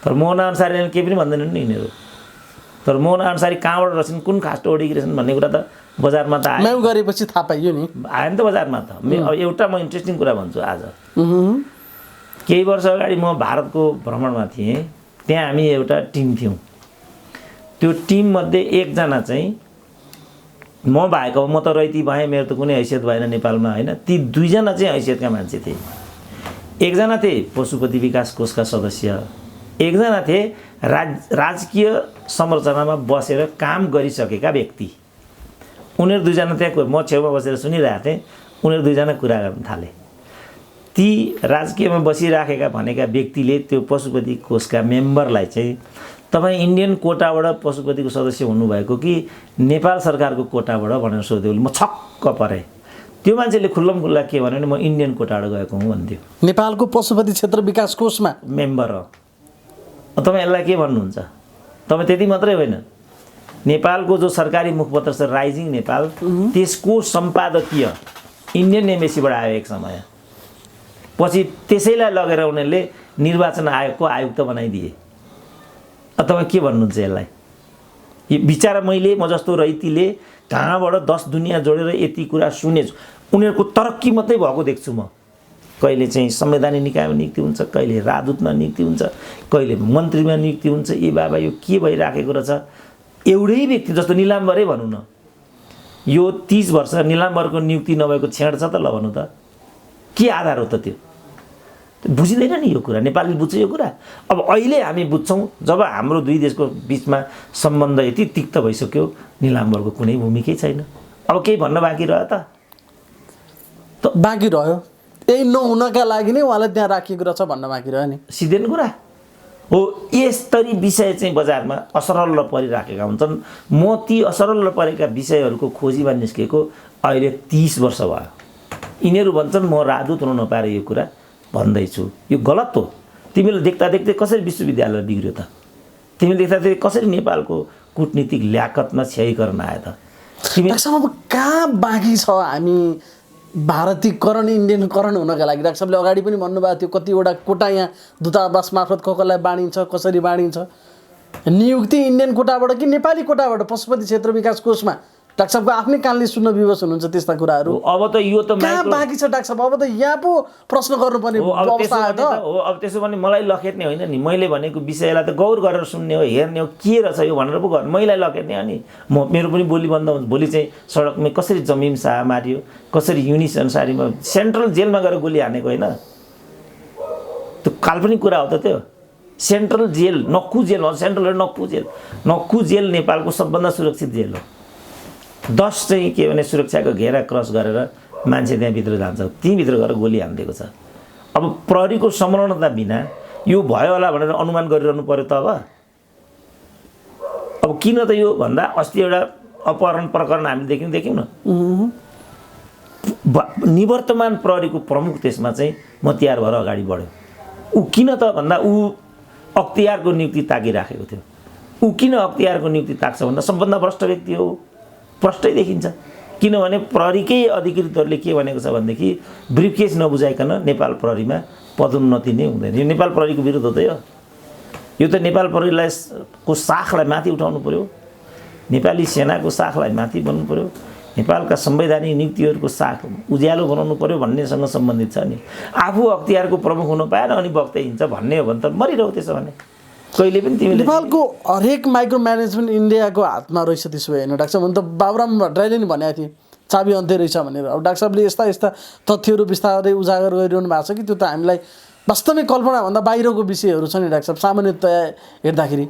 तर मोहना अन्सारीले केही पनि भन्दैनन् नि यिनीहरू। तर मोहना अन्सारी कहाँबाट रहेछन्, कुन खास्टो ओडेकी रहेछन् भन्ने कुरा त बजारमा त आयो। म्याउ गरेपछि थाहा पाइयो नि, आयो नि त बजारमा त। एउटा म इन्ट्रेस्टिङ कुरा भन्छु। आज केही वर्ष अगाडि म भारतको भ्रमणमा थिएँ। त्यहाँ हामी एउटा टिम थियौँ। त्यो टिममध्ये एकजना चाहिँ म भएको, म त रैती भएँ, मेरो त कुनै हैसियत भएन नेपालमा होइन। ती दुईजना चाहिँ हैसियतका मान्छे थिए। एकजना थिए पशुपति विकास कोषका सदस्य, एकजना थिए राजकीय संरचनामा बसेर काम गरिसकेका व्यक्ति। उनीहरू दुईजना त्यहाँ म छेउमा बसेर सुनिरहेको थिएँ। उनीहरू दुईजना कुरा गर्न थाले। ती राजकीयमा बसिराखेका भनेका व्यक्तिले त्यो पशुपति कोषका मेम्बरलाई चाहिँ तपाईँ इन्डियन कोटाबाट पशुपतिको सदस्य हुनुभएको कि नेपाल सरकारको कोटाबाट भनेर सोध्यो। म छक्क परेँ। त्यो मान्छेले खुल्लम खुल्ला के भन्यो भने म इन्डियन कोटाबाट गएको हुँ भन्थ्यो। नेपालको पशुपति क्षेत्र विकास कोषमा मेम्बर हो। तपाईँ यसलाई के भन्नुहुन्छ? तपाईँ त्यति मात्रै होइन, नेपालको जो सरकारी मुखपत्र छ राइजिङ नेपाल, त्यसको सम्पादकीय इन्डियन एम्बेसीबाट आयो एक समय। पछि त्यसैलाई लगेर उनीहरूले निर्वाचन आयोगको आयुक्त बनाइदिए। तपाईँ के भन्नुहुन्छ यसलाई? यो बिचारा म जस्तो रैतीले कहाँबाट 10 दुनियाँ जोडेर यति कुरा सुनेछु। उनीहरूको तरक्की मात्रै भएको देख्छु म। कहिले चाहिँ संवैधानिक निकायमा नियुक्ति हुन्छ, कहिले राजदूतमा नियुक्ति हुन्छ, कहिले मन्त्रीमा नियुक्ति हुन्छ। ए बाबा यो के भइराखेको रहेछ? एउटै व्यक्ति जस्तो निलाम्बरै भनौँ न, यो 30 वर्ष निलाम्बरको नियुक्ति नभएको छेड छ त? ल भन्नु त, के आधार हो त त्यो? बुझिँदैन नि यो कुरा। नेपालले बुझ्छ यो कुरा। अब अहिले हामी बुझ्छौँ जब हाम्रो दुई देशको बिचमा सम्बन्ध यति तिक्त भइसक्यो, निलाम्बरको कुनै भूमिकै छैन। अब केही भन्न बाँकी रह्यो त? बाँकी रह्यो। यही नहुनका लागि नै उहाँलाई त्यहाँ राखिएको रहेछ भन्न बाँकी रह्यो नि। सिधै कुरा हो यस्तरी विषय चाहिँ बजारमा असरल परिराखेका हुन्छन्। म ती असरल परेका विषयहरूको खोजीमा निस्केको अहिले 30 वर्ष भयो। यिनीहरू भन्छन् म राजदूत हुन नपाएर यो कुरा भन्दैछु, यो गलत हो। तिमीले देख्दा देख्दै कसरी विश्वविद्यालय बिग्रियो त? तिमीले देख्दा देख्दै कसरी नेपालको कूटनीतिक ल्याकतमा क्षयीकरण आयो त? तिमी डाक्टर साहब अब कहाँ बाँकी छ हामी भारतीयकरण इन्डियनकरण हुनका लागि? डाक्टर साहबले अगाडि पनि भन्नुभएको थियो कतिवटा कोटा यहाँ दूतावास मार्फत कसलाई बाँडिन्छ, कसरी बाँडिन्छ, नियुक्ति इन्डियन कोटाबाट कि नेपाली कोटाबाट पशुपति क्षेत्र विकास कोषमा? डाक्टर साहबको आफ्नै कानले सुन्न विवश हुनुहुन्छ त्यस्ता कुराहरू। अब त यो त कहाँ बाँकी छ डाक्टर साहब? अब त यहाँ पो प्रश्न गर्नुपर्ने अवस्था आयो त। हो अब त्यसो भने मलाई लखेट्ने होइन नि, मैले भनेको विषयलाई त गौर गरेर सुन्ने हो, हेर्ने हो के रहेछ यो भनेर पो गर्नु। मैलाई लखेट्ने अनि मेरो पनि बोली बन्द हुन्छ। भोलि चाहिँ सडकमा कसरी जमिम शाह मारियो, कसरी युनिस अनुसारीमा सेन्ट्रल जेलमा गएर गोली हानेको होइन, त्यो काल्पनिक कुरा हो त त्यो। Central jail, Nakkhu jail, central Nakkhu jail नेपालको सबभन्दा सुरक्षित जेल हो। 10 चाहिँ के भने सुरक्षाको घेरा क्रस गरेर मान्छे त्यहाँभित्र जान्छ, त्यहीँभित्र गएर गोली हानिदिएको छ। अब प्रहरीको संलग्नता बिना यो भयो होला भनेर अनुमान गरिरहनु पर्यो त। अब किन त यो भन्दा अस्ति एउटा अपहरण प्रकरण हामीले देख्यौँ न, निवर्तमान प्रहरीको प्रमुख त्यसमा चाहिँ मतियार भएर अगाडि बढ्यो। ऊ किन त भन्दा ऊ अख्तियारको नियुक्ति ताकिराखेको थियो। ऊ किन अख्तियारको नियुक्ति ताक्छ भन्दा सबभन्दा भ्रष्ट व्यक्ति हो, प्रष्टै देखिन्छ। किनभने प्रहरीकै अधिकृतहरूले के भनेको छ भनेदेखि ब्रिफकेस नबुझाइकन नेपाल प्रहरीमा पदोन्नति नै हुँदैन। यो नेपाल प्रहरीको विरुद्ध हो त यो त नेपाल प्रहरीलाई को शाखलाई माथि उठाउनु पर्यो, नेपाली सेनाको शाखलाई माथि बनाउनु पर्यो, नेपालका संवैधानिक नियुक्तिहरूको शाख उज्यालो बनाउनु पर्यो भन्नेसँग सम्बन्धित छ नि। आफू अख्तियारको प्रमुख हुन पाएन अनि बक्दै हिँड्छ भन्ने हो भने त मरिरहौ। त्यसो भने कहिले पनि तिमीले नेपालको हरेक माइक्रो म्यानेजमेन्ट इन्डियाको हातमा रहेछ त्यसो भए होइन डाक्टर साहब? त बाबुराम भट्टराईले नि भनेको थिए चाबी अन्त्य रहेछ भनेर। अब डाक्टर साहबले यस्ता यस्ता तथ्यहरू बिस्तारै उजागर गरिरहनु भएको छ कि त्यो त हामीलाई वास्तविक कल्पनाभन्दा बाहिरको विषयहरू छ नि डाक्टर साहब। सामान्यतया हेर्दाखेरि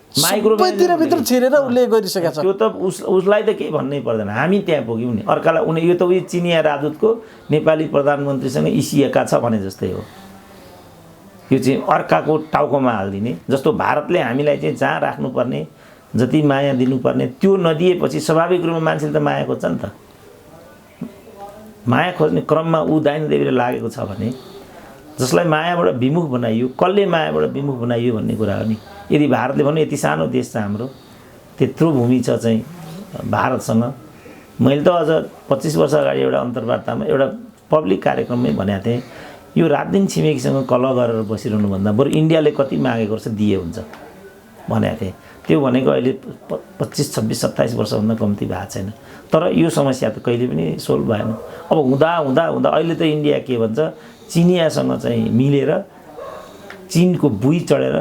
सबैतिर भित्र छिरेर उल्लेख गरिसकेका छ। त्यो त उसलाई त केही भन्नै पर्दैन, हामी त्यहाँ पुग्यौँ नि। अर्कालाई यो त उयो चिनिया राजदूतको नेपाली प्रधानमन्त्रीसँग इसिएका छ भने जस्तै हो। यो चाहिँ अर्काको टाउकोमा हालिदिने जस्तो भारतले हामीलाई चाहिँ जहाँ राख्नुपर्ने जति माया दिनुपर्ने त्यो नदिएपछि स्वाभाविक रूपमा मान्छेले त माया खोज्छ नि त। माया खोज्ने क्रममा ऊ दाइनदेवीले लागेको छ भने जसलाई मायाबाट विमुख बनाइयो, कसले मायाबाट विमुख बनाइयो भन्ने कुरा हो नि। यदि भारतले भन्नु यति सानो देश छ हाम्रो, त्यत्रो भूमि छ चाहिँ भारतसँग। मैले त अझ 25 वर्ष अगाडि एउटा अन्तर्वार्तामा एउटा पब्लिक कार्यक्रममै भनेको थिएँ, यो रातदिन छिमेकीसँग कलह गरेर बसिरहनुभन्दा बरु इन्डियाले कति मागेको रहेछ दिए हुन्छ भनेको थिएँ। त्यो भनेको अहिले 25, 26, 27 वर्षभन्दा कम्ती भएको छैन। तर यो समस्या त कहिले पनि सोल्भ भएन। अब हुँदा हुँदा हुँदा अहिले त इन्डिया के भन्छ, चिनियासँग चाहिँ मिलेर चिनको बुई चढेर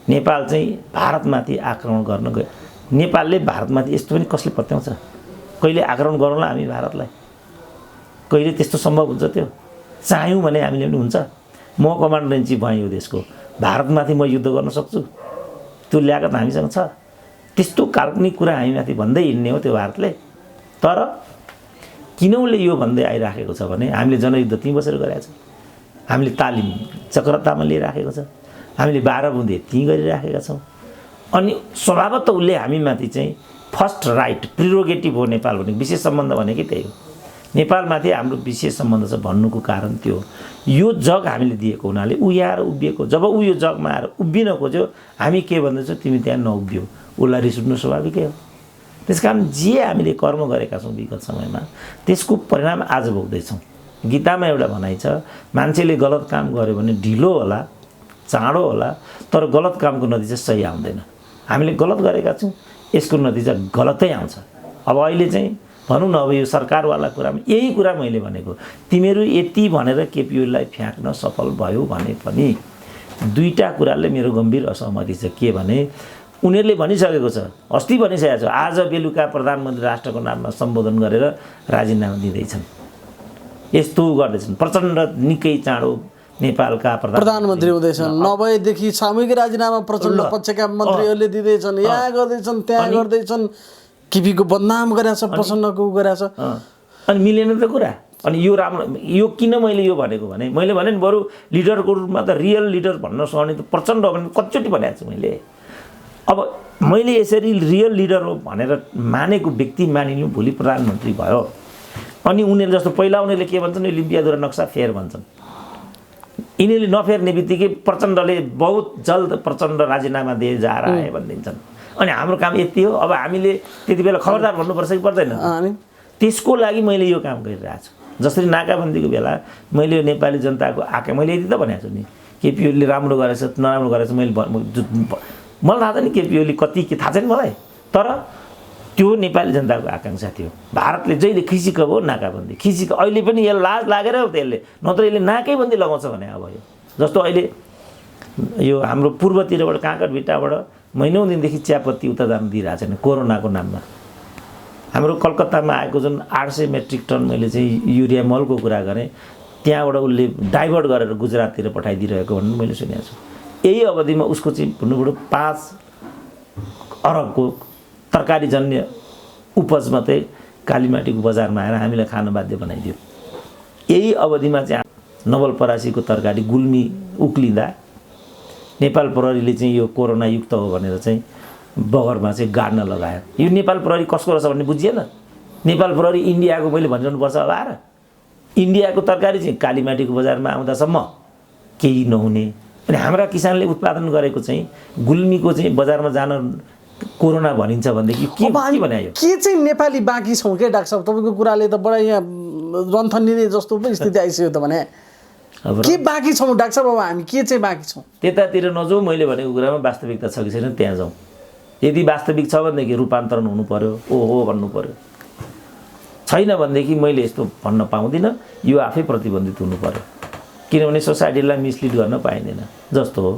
नेपाल चाहिँ भारतमाथि आक्रमण गर्न गयो। नेपालले भारतमाथि यस्तो पनि कसले पत्याउँछ? कहिले आक्रमण गरौँला हामी भारतलाई? कहिले त्यस्तो सम्भव हुन्छ? त्यो चाह्यौँ भने हामीले पनि हुन्छ। म कमान्डर इन चिफ भएँ यो देशको, भारतमाथि म युद्ध गर्न सक्छु, त्यो ल्याकत हामीसँग छ। त्यस्तो काल्पनिक कुरा हामीमाथि भन्दै हिँड्ने हो त्यो भारतले। तर किन उसले यो भन्दै आइराखेको छ भने हामीले जनयुद्ध त्यहीँ बसेर गरेका छौँ, हामीले तालिम चक्रतामा लिइराखेको छ, हामीले 12 बुँदे त्यहीँ गरिराखेका छौँ। अनि स्वभावतः उसले हामीमाथि चाहिँ फर्स्ट राइट प्रिरोगेटिभ हो नेपाल भने, विशेष सम्बन्ध भनेकै त्यही हो। नेपालमाथि हाम्रो विशेष सम्बन्ध छ भन्नुको कारण त्यो हो। यो जग हामीले दिएको हुनाले ऊ यहाँ आएर उभिएको। जब ऊ यो जगमा आएर उभिन खोज्यो, हामी के भन्दैछौँ, तिमी त्यहाँ नउभियो, उसलाई रिस उठ्नु स्वाभाविकै हो। त्यस कारण जे हामीले कर्म गरेका छौँ विगत समयमा त्यसको परिणाम आज भोग्दैछौँ। गीतामा एउटा भनाइ छ, मान्छेले गलत काम गर्यो भने ढिलो होला, चाँडो होला, तर गलत कामको नतिजा सही आउँदैन। हामीले गलत गरेका छौँ, यसको नतिजा गलतै आउँछ। अब अहिले चाहिँ भनौँ न, अब यो सरकारवाला कुरामा यही कुरा मैले भनेको, तिमीहरू यति भनेर केपिओलाई फ्याँक्न सफल भयो भने पनि दुईटा कुराले मेरो गम्भीर असहमति छ। के भने उनीहरूले भनिसकेको छ, अस्ति भनिसकेको छ, आज बेलुका प्रधानमन्त्री राष्ट्रको नाममा सम्बोधन गरेर राजीनामा दिँदैछन्, यस्तो गर्दैछन्। प्रचण्ड निकै चाँडो नेपालका प्रधानमन्त्री हुँदैछन्, नभएदेखि सामूहिक राजीनामा प्रचण्ड पक्षका मन्त्रीहरूले दिँदैछन्, यहाँ गर्दैछन्, त्यहाँ गर्दैछन्, केपीको बदनाम गरेछ, प्रचण्डको गरेछ। अनि मिलेन त कुरा, अनि यो राम्रो, यो किन मैले यो भनेको भने मैले भने नि बरु लिडरको रूपमा त रियल लिडर भन्न सक्ने त प्रचण्ड हो भने कतिचोटि भनेको छु मैले। अब मैले यसरी रियल लिडर हो भनेर मानेको व्यक्ति मानिलिउँ भोलि प्रधानमन्त्री भयो अनि उनीहरू जस्तो पहिला उनीहरूले के भन्छन्, लिम्पियाद्वारा नक्सा फेर भन्छन्। यिनीहरूले नफेर्ने बित्तिकै प्रचण्डले बहुत जल्द प्रचण्ड राजीनामा दिए जा रहा है भनिदिन्छन्। अनि हाम्रो काम यति हो। अब हामीले त्यति बेला खबरदार भन्नुपर्छ कि पर्दैन? त्यसको लागि मैले यो काम गरिरहेको छु। जसरी नाकाबन्दीको बेला मैले नेपाली जनताको आँखा मैले यति त भनेको छु नि, केपी ओलीले राम्रो गरेछ नराम्रो गरेछ मैले मलाई थाहा छ नि केपी ओली कति के थाहा छैन मलाई, तर त्यो नेपाली जनताको आकाङ्क्षा थियो। भारतले जहिले खिसिक हो नाकाबन्दी खिसिक, अहिले पनि यसले लाज लागेर हो त्यसले, नत्र यसले नाकैबन्दी लगाउँछ भने अब यो जस्तो अहिले यो हाम्रो पूर्वतिरबाट काँकडभिट्टाबाट महिनौँ दिनदेखि चियापत्ती उता जान दिइरहेको छैन कोरोनाको नाममा। हाम्रो कलकत्तामा आएको जुन 800 मेट्रिक टन मैले चाहिँ युरिया मलको कुरा गरेँ, त्यहाँबाट उसले डाइभर्ट गरेर गुजराततिर पठाइदिइरहेको भन्ने मैले सुनेको छु। यही अवधिमा उसको चाहिँ भन्नुबाट 5 अरबको तरकारीजन्य उपज मात्रै कालीमाटीको बजारमा आएर हामीलाई खान बाध्य बनाइदियो। यही अवधिमा चाहिँ नवलपरासीको तरकारी गुल्मी उक्लिँदा नेपाल प्रहरीले चाहिँ यो कोरोना युक्त हो भनेर चाहिँ बगरमा चाहिँ गाड्न लगायो। यो नेपाल प्रहरी कसको रहेछ भन्ने बुझिएन। नेपाल प्रहरी इन्डियाको मैले भनिरहनुपर्छ अब आएर इन्डियाको तरकारी चाहिँ कालीमाटीको बजारमा आउँदासम्म केही नहुने। अनि हाम्रा किसानले उत्पादन गरेको चाहिँ गुल्मीको चाहिँ बजारमा जान कोरोना भनिन्छ भनेदेखि के बनायो? के चाहिँ नेपाली बाँकी छौँ के डाक्टर साहब? तपाईँको कुराले त बडा यहाँ रन्थनिने जस्तो पो स्थिति आइसक्यो त भने। के बाँकी छौँ डाक्टर साहब? अब हामी के चाहिँ बाँकी छौँ? त्यतातिर नजाउँ, मैले भनेको कुरामा वास्तविकता छ कि छैन त्यहाँ जाउँ। यदि वास्तविक छ भनेदेखि रूपान्तरण हुनु पर्यो, ओहो भन्नु पर्यो। छैन भनेदेखि मैले यस्तो भन्न पाउँदिनँ, यो आफै प्रतिबन्धित हुनु पर्यो। किनभने सोसाइटीलाई मिसलिड गर्न पाइँदैन। जस्तो हो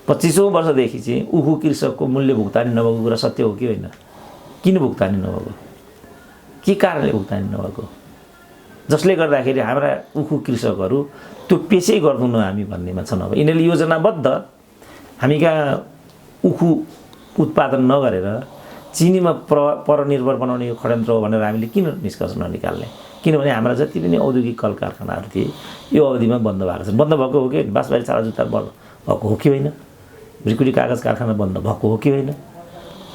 25औं वर्षदेखि चाहिँ उखु कृषकको मूल्य भुक्तानी नभएको कुरा सत्य हो कि होइन? किन भुक्तानी नभएको? के कारणले भुक्तानी नभएको? जसले गर्दाखेरि हाम्रा उखु कृषकहरू त्यो पेसै गर्दैनौँ हामी भन्नेमा छन्। अब यिनीहरूले योजनाबद्ध हामी कहाँ उखु उत्पादन नगरेर चिनीमा परनिर्भर बनाउने यो षड्यन्त्र हो भनेर हामीले किन निष्कर्ष ननिकाल्ने? किनभने हाम्रा जति पनि औद्योगिक कल कारखानाहरू थिए यो अवधिमा बन्द भएको छन्। बन्द भएको हो कि बाँसबारी छाला जुत्ता बन्द भएको हो कि होइन? भ्रिकुटी कागज कारखाना बन्द भएको हो कि होइन?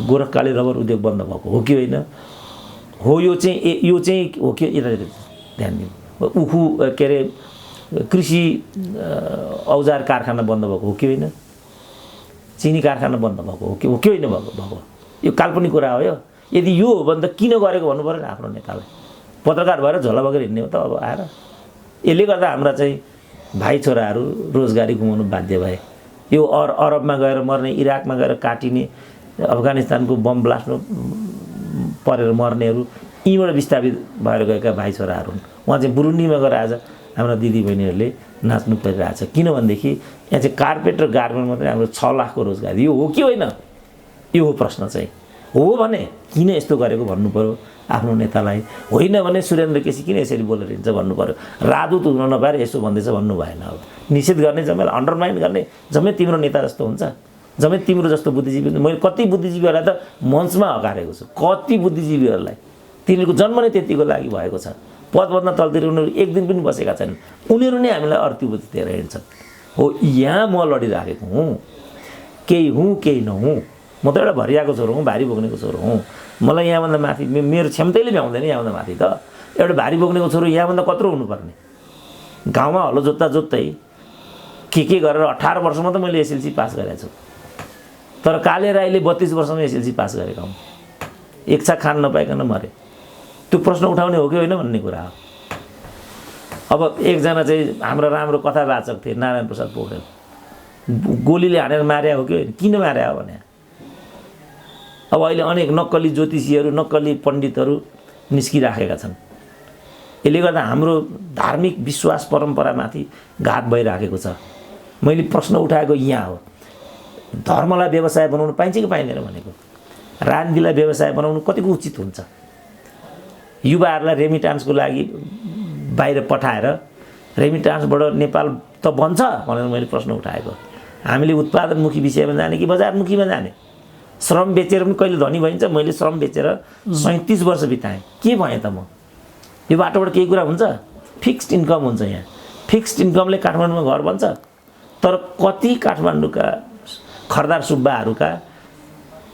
गोरखकाले रबर उद्योग बन्द भएको हो कि होइन? हो यो चाहिँ हो कि? यता ध्यान दिउँ। उखु के अरे कृषि औजार कारखाना बन्द भएको हो कि होइन? चिनी कारखाना बन्द भएको हो कि होइन? भएको यो काल्पनिक कुरा हो। यो यदि यो हो भने त किन गरेको भन्नु पऱ्यो नि आफ्नो नेतालाई। पत्रकार भएर झोला बोकेर हिँड्ने हो त अब आएर। यसले गर्दा हाम्रा चाहिँ भाइ छोराहरू रोजगारी गुमाउनु बाध्य भए। यो अरबमा गएर मर्ने, इराकमा गएर काटिने, अफगानिस्तानको बम ब्लास्ट परेर मर्नेहरू यीबाट विस्थापित भएर गएका भाइ छोराहरू हुन्। उहाँ चाहिँ बुरुन्डीमा गएर आज हाम्रा दिदीबहिनीहरूले नाच्नु परिरहेछ। किनभनेदेखि यहाँ चाहिँ कार्पेट र गार्मेन्ट मात्रै हाम्रो 6 लाखको रोजगारी। यो हो कि होइन? यो हो प्रश्न चाहिँ। हो भने किन यस्तो गरेको भन्नु पर्यो आफ्नो नेतालाई। होइन भने सुरेन्द्र केसी किन यसरी बोलेर हिँड्छ भन्नु पर्यो। राजदूत हुन नपाएर यसो भन्दैछ भन्नु भएन। अब निषेध गर्ने जम्मै अन्डरमाइन गर्ने जम्मै तिम्रो नेता जस्तो हुन्छ, जम्मै तिम्रो जस्तो बुद्धिजीवी। मैले कति बुद्धिजीवीहरूलाई त मञ्चमा हकारेको छु, कति बुद्धिजीवीहरूलाई। तिनीहरूको जन्म नै त्यतिको लागि भएको छ। पदभन्दा तलतिर उनीहरू एक दिन पनि बसेका छैनन्। उनीहरू नै हामीलाई अर्थबुद्धि दिएर हिँड्छन्। हो यहाँ म लडिराखेको हुँ, केही हुँ केही नहुँ। म त एउटा भरियाको छोरो हुँ, भारी बोक्नेको छोरो हुँ। मलाई यहाँभन्दा माथि मेरो क्षमताले भ्याउँदैन यहाँभन्दा माथि त। एउटा भारी बोक्नेको छोरो यहाँभन्दा कत्रो हुनुपर्ने? गाउँमा हलो जोत्दा जोत्दै के गरेर 18 वर्षमा त मैले एसएलसी पास गरेको छु। तर काले राईले 32 वर्षमा एसएलसी पास गरेको हुँ। एक छाक खान नपाइकन मरे। त्यो प्रश्न उठाउने हो कि होइन भन्ने कुरा हो। अब एकजना चाहिँ हाम्रो राम्रो कथावाचक थिए नारायण प्रसाद पोखरेल, गोलीले हानेर मार्या हो कि होइन? किन मार्या हो भने अब अहिले अनेक नक्कली ज्योतिषीहरू, नक्कली पण्डितहरू निस्किराखेका छन्। यसले गर्दा हाम्रो धार्मिक विश्वास परम्परामाथि घात भइराखेको छ। मैले प्रश्न उठाएको यहाँ हो, धर्मलाई व्यवसाय बनाउनु पाइन्छ कि पाइँदैन भनेको। राजनीतिलाई व्यवसाय बनाउनु कतिको उचित हुन्छ? युवाहरूलाई रेमिटान्सको लागि बाहिर पठाएर रेमिटान्सबाट नेपाल त बन्छ भनेर मैले प्रश्न उठाएको। हामीले उत्पादनमुखी विषयमा जाने कि बजारमुखीमा जाने? श्रम बेचेर पनि कहिले धनी भइन्छ? मैले श्रम बेचेर 37 वर्ष बिताएँ, के भएँ त म? यो बाटोबाट केही कुरा हुन्छ? फिक्स्ड इन्कम हुन्छ यहाँ। फिक्स्ड इन्कमले काठमाडौँमा घर बन्छ। तर कति काठमाडौँका खरदार सुब्बाहरूका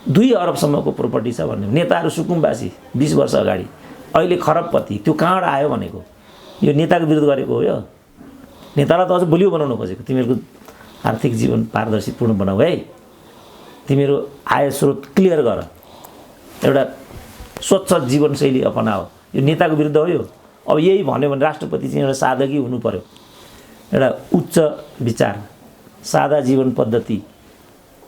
2 अरबसम्मको प्रोपर्टी छ भन्ने नेताहरू सुकुम्बासी 20 वर्ष अगाडि, अहिले खरबपति। त्यो कहाँबाट आयो भनेको? यो नेताको विरोध गरेको हो। यो नेतालाई त अझ बलियो बनाउन खोजेको। तिमीहरूको आर्थिक जीवन पारदर्शीपूर्ण बनाऊ है, तिमीहरू आय स्रोत क्लियर गर, एउटा स्वच्छ जीवनशैली अपनाओ। यो नेताको विरुद्ध हो यो। अब यही भन्यो भने राष्ट्रपति चाहिँ एउटा सादगी हुनु पर्यो, एउटा उच्च विचार, सादा जीवन पद्धति,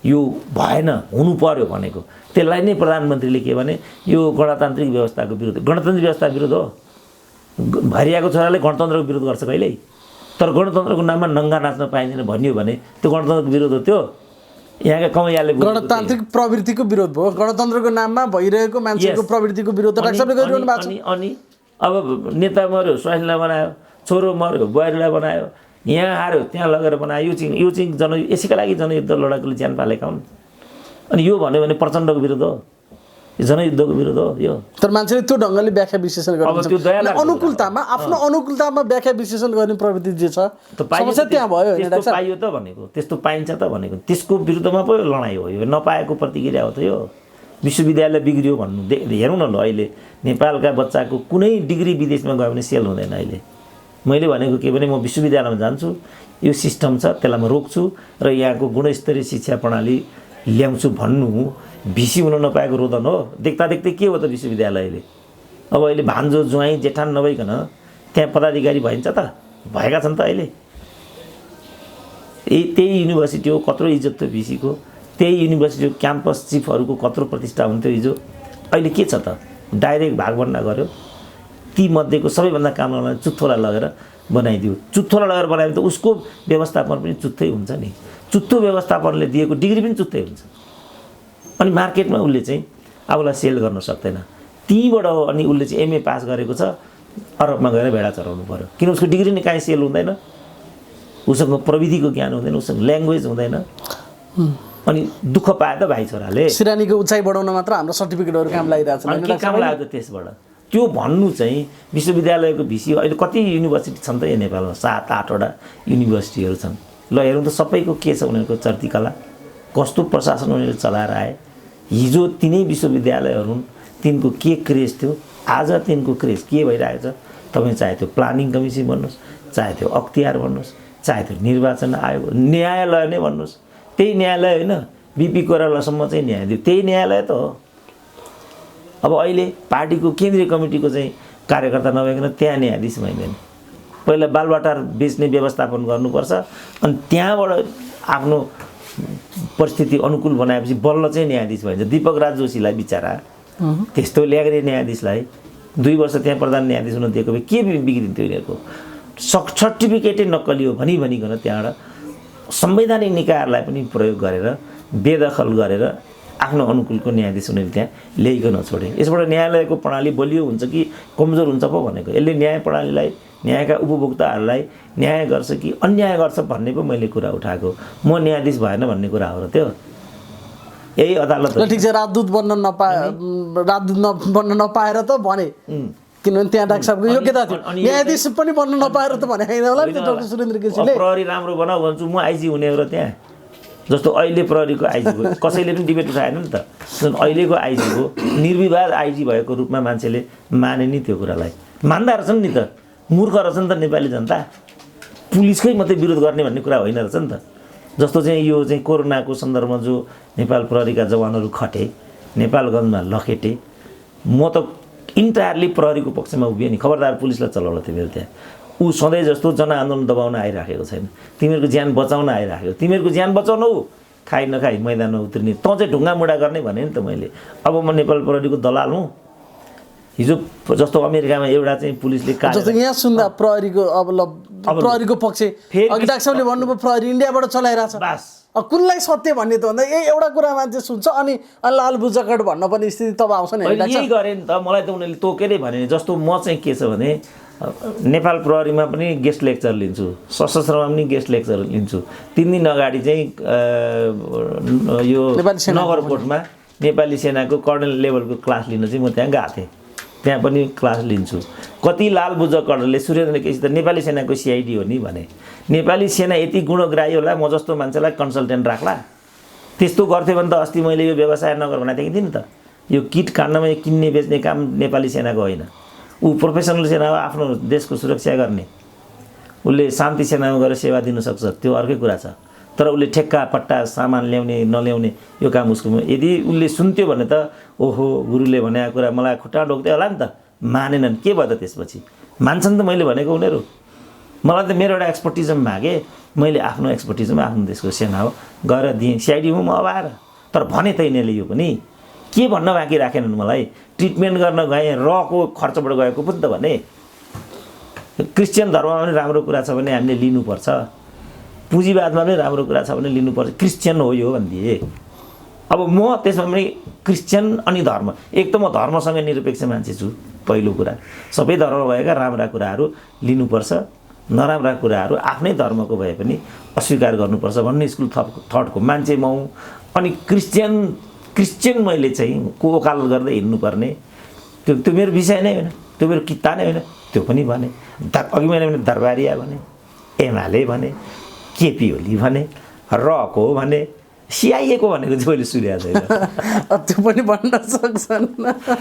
यो भएन, हुनु पर्यो भनेको। त्यसलाई नै प्रधानमन्त्रीले के भने यो गणतान्त्रिक व्यवस्थाको विरुद्ध। गणतान्त्रिक व्यवस्था विरुद्ध हो। भरियाको छोराले गणतन्त्रको विरोध गर्छ कहिल्यै। तर गणतन्त्रको नाममा नङ्गा नाच्न पाइँदैन भनियो भने त्यो गणतन्त्रको विरोध हो। त्यो यहाँका कमैयाले गणतान्त्रिक प्रवृत्तिको विरोध भयो। गणतन्त्रको नाममा भइरहेको मान्छेको प्रवृत्तिको विरोध डाक्टर साहबले गरिरहनु भएको छ। अनि अब नेता मऱ्यो, स्वास्नीलाई बनायो, छोरो मऱ्यो, बुहारीलाई बनायो, यहाँ हार्यो, त्यहाँ लगेर बनायो। यो चाहिँ यसैका लागि जनयुद्ध लडाकुले ज्यान पालेका हुन्। अनि यो भन्यो भने प्रचण्डको विरुद्ध हो, जनयुद्धको विरुद्ध हो यो। तर मान्छेले त्यो ढङ्गले व्याख्या विश्लेषण गर्छ। अनुकूलतामा आफ्नो अनुकूलतामा व्याख्या विश्लेषण गर्ने प्रवृत्ति जे छ समस्या त्यहाँ भयो। त्यस्तो पाइयो त भनेको, त्यस्तो पाइन्छ त भनेको, त्यसको विरुद्धमा पो लडाइँ हो यो। नपाएको प्रतिक्रिया हो त यो। विश्वविद्यालय बिग्रियो भन्नु हेरौँ न ल। अहिले नेपालका बच्चाको कुनै डिग्री विदेशमा गयो भने सेल हुँदैन। अहिले मैले भनेको के भने म विश्वविद्यालयमा जान्छु, यो सिस्टम छ, त्यसलाई म रोक्छु र यहाँको गुणस्तरीय शिक्षा प्रणाली ल्याउँछु भन्नु भिसी हुन नपाएको रोदन हो। देख्दा देख्दै के हो त विश्वविद्यालयले? अब अहिले भान्जो ज्वाइँ जेठान नभइकन त्यहाँ पदाधिकारी भइन्छ त? भएका छन् त अहिले। त्यही युनिभर्सिटी हो, कत्रो इज्जत थियो भिसीको। त्यही युनिभर्सिटी क्याम्पस चिफहरूको कत्रो प्रतिष्ठा हुन्थ्यो हिजो। अहिले के छ त? डाइरेक्ट भागभन्डा गर्यो। ती मध्येको सबैभन्दा काम नलाग्ने चुत्थोलाई लगेर बनाइदियो। चुत्थोलाई लगेर बनायो भने त उसको व्यवस्थापन पनि चुत्थै हुन्छ नि। चुत्थो व्यवस्थापनले दिएको डिग्री पनि चुत्थै हुन्छ। अनि मार्केटमा उसले चाहिँ आफूलाई सेल गर्न सक्दैन। त्यहीँबाट हो अनि उसले चाहिँ एमए पास गरेको छ, अरबमा गएर भेडा चराउनु पर्यो। किन? उसको डिग्री नै काहीँ सेल हुँदैन, उसँग प्रविधिको ज्ञान हुँदैन, उसँग ल्याङ्ग्वेज हुँदैन। अनि दुःख पाए त भाइ छोराले। सिरानीको उचाइ बढाउन मात्र हाम्रो सर्टिफिकेटहरू काम लागिरहेको छ। के काम लाग्यो त्यसबाट? त्यो भन्नु चाहिँ विश्वविद्यालयको भिसी अहिले कति युनिभर्सिटी छन् त यहाँ नेपालमा? 7-8वटा युनिभर्सिटीहरू छन्। ल हेरौँ त सबैको के छ उनीहरूको चर्तीकला, कस्तो प्रशासन उनीहरूले चलाएर आए। हिजो तिनै विश्वविद्यालयहरू तिनको के क्रेज थियो, आज तिनको क्रेज के भइरहेको छ? तपाईँ चाहे त्यो प्लानिङ कमिसन भन्नुहोस्, चाहे त्यो अख्तियार भन्नुहोस्, चाहे त्यो निर्वाचन आयोग, न्यायालय नै भन्नुहोस्, त्यही न्यायालय होइन। बिपी कोइरालासम्म चाहिँ न्याय दियो, त्यही न्यायालय त हो। अब अहिले पार्टीको केन्द्रीय कमिटीको चाहिँ कार्यकर्ता नभइकन त्यहाँ न्यायाधीश भइँदैन। पहिला बालबाटार बेच्ने व्यवस्थापन गर्नुपर्छ, अनि त्यहाँबाट आफ्नो परिस्थिति अनुकूल बनाएपछि बल्ल चाहिँ न्यायाधीश भइन्छ। दीपक राज जोशीलाई बिचरा त्यस्तो ल्याग्रे न्यायाधीशलाई 2 वर्ष त्यहाँ प्रधान न्यायाधीश हुन दिएको भए के बिग्रिन्थ्यो यिनीहरूको? सर्टिफिकेटै नक्कली हो भनिकन त्यहाँबाट संवैधानिक निकायहरूलाई पनि प्रयोग गरेर बेदखल गरेर आफ्नो अनुकूलको न्यायाधीश उनीहरूले त्यहाँ ल्याइकन छोडे। यसबाट न्यायालयको प्रणाली बलियो हुन्छ कि कमजोर हुन्छ पो भनेको। यसले न्याय प्रणालीलाई, न्यायका उपभोक्ताहरूलाई न्याय गर्छ कि अन्याय गर्छ भन्ने पो मैले कुरा उठाएको। म न्यायाधीश भएन भन्ने कुरा हो र त्यो। यही अदालत ठिक छ, राजदूत बन्न नपाएर त भने, किनभने त्यहाँ डाक्टर साहबको योग्यता थियो। न्यायाधीश पनि बन्न नपाएर त भने होइन होला नि त डाक्टर सुरेन्द्र केसीले। प्रहरी राम्रो बनाऊ भन्छु म, आइजी हुने हो र त्यहाँ। जस्तो अहिले प्रहरीको आइजीको कसैले पनि डिबेट उठाएन नि त। अहिलेको आइजीको निर्विवाद आइजी भएको रूपमा मान्छेले माने नि त्यो कुरालाई। मान्दा रहेछन् नि त, मूर्ख रहेछन् त नेपाली जनता। पुलिसकै मात्रै विरोध गर्ने भन्ने कुरा होइन रहेछ नि त। जस्तो चाहिँ यो चाहिँ कोरोनाको सन्दर्भमा जो नेपाल प्रहरीका जवानहरू खटे, नेपालगञ्जमा लखेटे, म त इन्टायरली प्रहरीको पक्षमा उभिएँ नि। खबरदार पुलिसलाई चलाउन तिमीहरू त्यहाँ। ऊ सधैँ जस्तो जनआन्दोलन दबाउन आइराखेको छैन, तिमीहरूको ज्यान बचाउन आइराखेको। तिमीहरूको ज्यान बचाउनु खाइ नखाइ मैदानमा उत्रिने, तँ चाहिँ ढुङ्गा मुढा गर्ने भने नि त मैले। अब म नेपाल प्रहरीको दलाल हुँ। हिजो जस्तो अमेरिकामा एउटा चाहिँ पुलिसले जस्तो यहाँ सुन्दा प्रहरीको प्रहरीको पक्ष अघि डाक्टर साहबले भन्नुभयो प्रहरी इन्डियाबाट चलाइरहेछ। बास कुनलाई सत्य भन्ने त भन्दा यही एउटा कुरा मान्छे सुन्छ अनि लाल बुजकट भन्न पनि स्थिति तब आउँछ नि। यही गरेँ नि त, मलाई त उनीहरूले तोकेरै भने। जस्तो म चाहिँ के छ भने नेपाल प्रहरीमा पनि गेस्ट लेक्चर लिन्छु, सशस्त्रमा पनि गेस्ट लेक्चर लिन्छु। 3 दिन अगाडि चाहिँ यो नगरकोटमा नेपाली सेनाको कर्नल लेभलको क्लास लिन चाहिँ म त्यहाँ गएको थिएँ। त्यहाँ पनि क्लास लिन्छु। कति लाल बुजकहरूले सुरेन्द्र केसी त नेपाली सेनाको सिआइडी हो नि भने, नेपाली सेना यति गुणग्राही होला म जस्तो मान्छेलाई कन्सल्टेन्ट राख्ला? त्यस्तो गर्थ्यो भने त अस्ति मैले यो व्यवसाय नगर भनेको थिएँ नि त। यो किट काण्डमा किन्ने बेच्ने काम नेपाली सेनाको होइन। ऊ प्रोफेसनल सेना हो, आफ्नो देशको सुरक्षा गर्ने। उसले शान्ति सेनामा गएर सेवा दिन सक्छ, त्यो अर्कै कुरा छ। तर उसले ठेक्का पट्टा सामान ल्याउने नल्याउने यो काम उसको। यदि उसले सुन्थ्यो भने त ओहो गुरुले भनेको कुरा मलाई खुट्टा ढोक्दै होला नि त। मानेनन्, के भयो त त्यसपछि? मान्छन् त मैले भनेको उनीहरू। मलाई त मेरो एउटा एक्सपर्टिजम मागे, मैले आफ्नो एक्सपर्टिजम आफ्नो देशको सेना हो गएर दिएँ, सिआइडी हुँ म अब आएर। तर भने त यिनीहरूले यो पनि के भन्न बाँकी राखेनन् मलाई। ट्रिटमेन्ट गर्न गएँ, रको खर्चबाट गएको पनि त भने। क्रिस्चियन धर्ममा पनि राम्रो कुरा छ भने हामीले लिनुपर्छ, पुँजीवादमा पनि राम्रो कुरा छ भने लिनुपर्छ। क्रिस्चियन हो यो भनिदिए। अब म त्यसमा पनि क्रिस्चियन अनि धर्म, एक त म धर्मसँग निरपेक्ष मान्छे छु। पहिलो कुरा, सबै धर्ममा भएका राम्रा कुराहरू लिनुपर्छ, नराम्रा कुराहरू आफ्नै धर्मको भए पनि अस्वीकार गर्नुपर्छ भन्ने स्कुल थटको मान्छे म हुँ। अनि क्रिस्चियन मैले चाहिँ वकालत गर्दै हिँड्नुपर्ने, त्यो मेरो विषय नै होइन, त्यो मेरो किता नै होइन। त्यो पनि भने, अघि मैले भने दरबारिया भने, एमाले भने, केपी ओली भने, रको भने, सिआइएको भनेको चाहिँ मैले सुनेको छैन। त्यो पनि भन्न सक्छन्।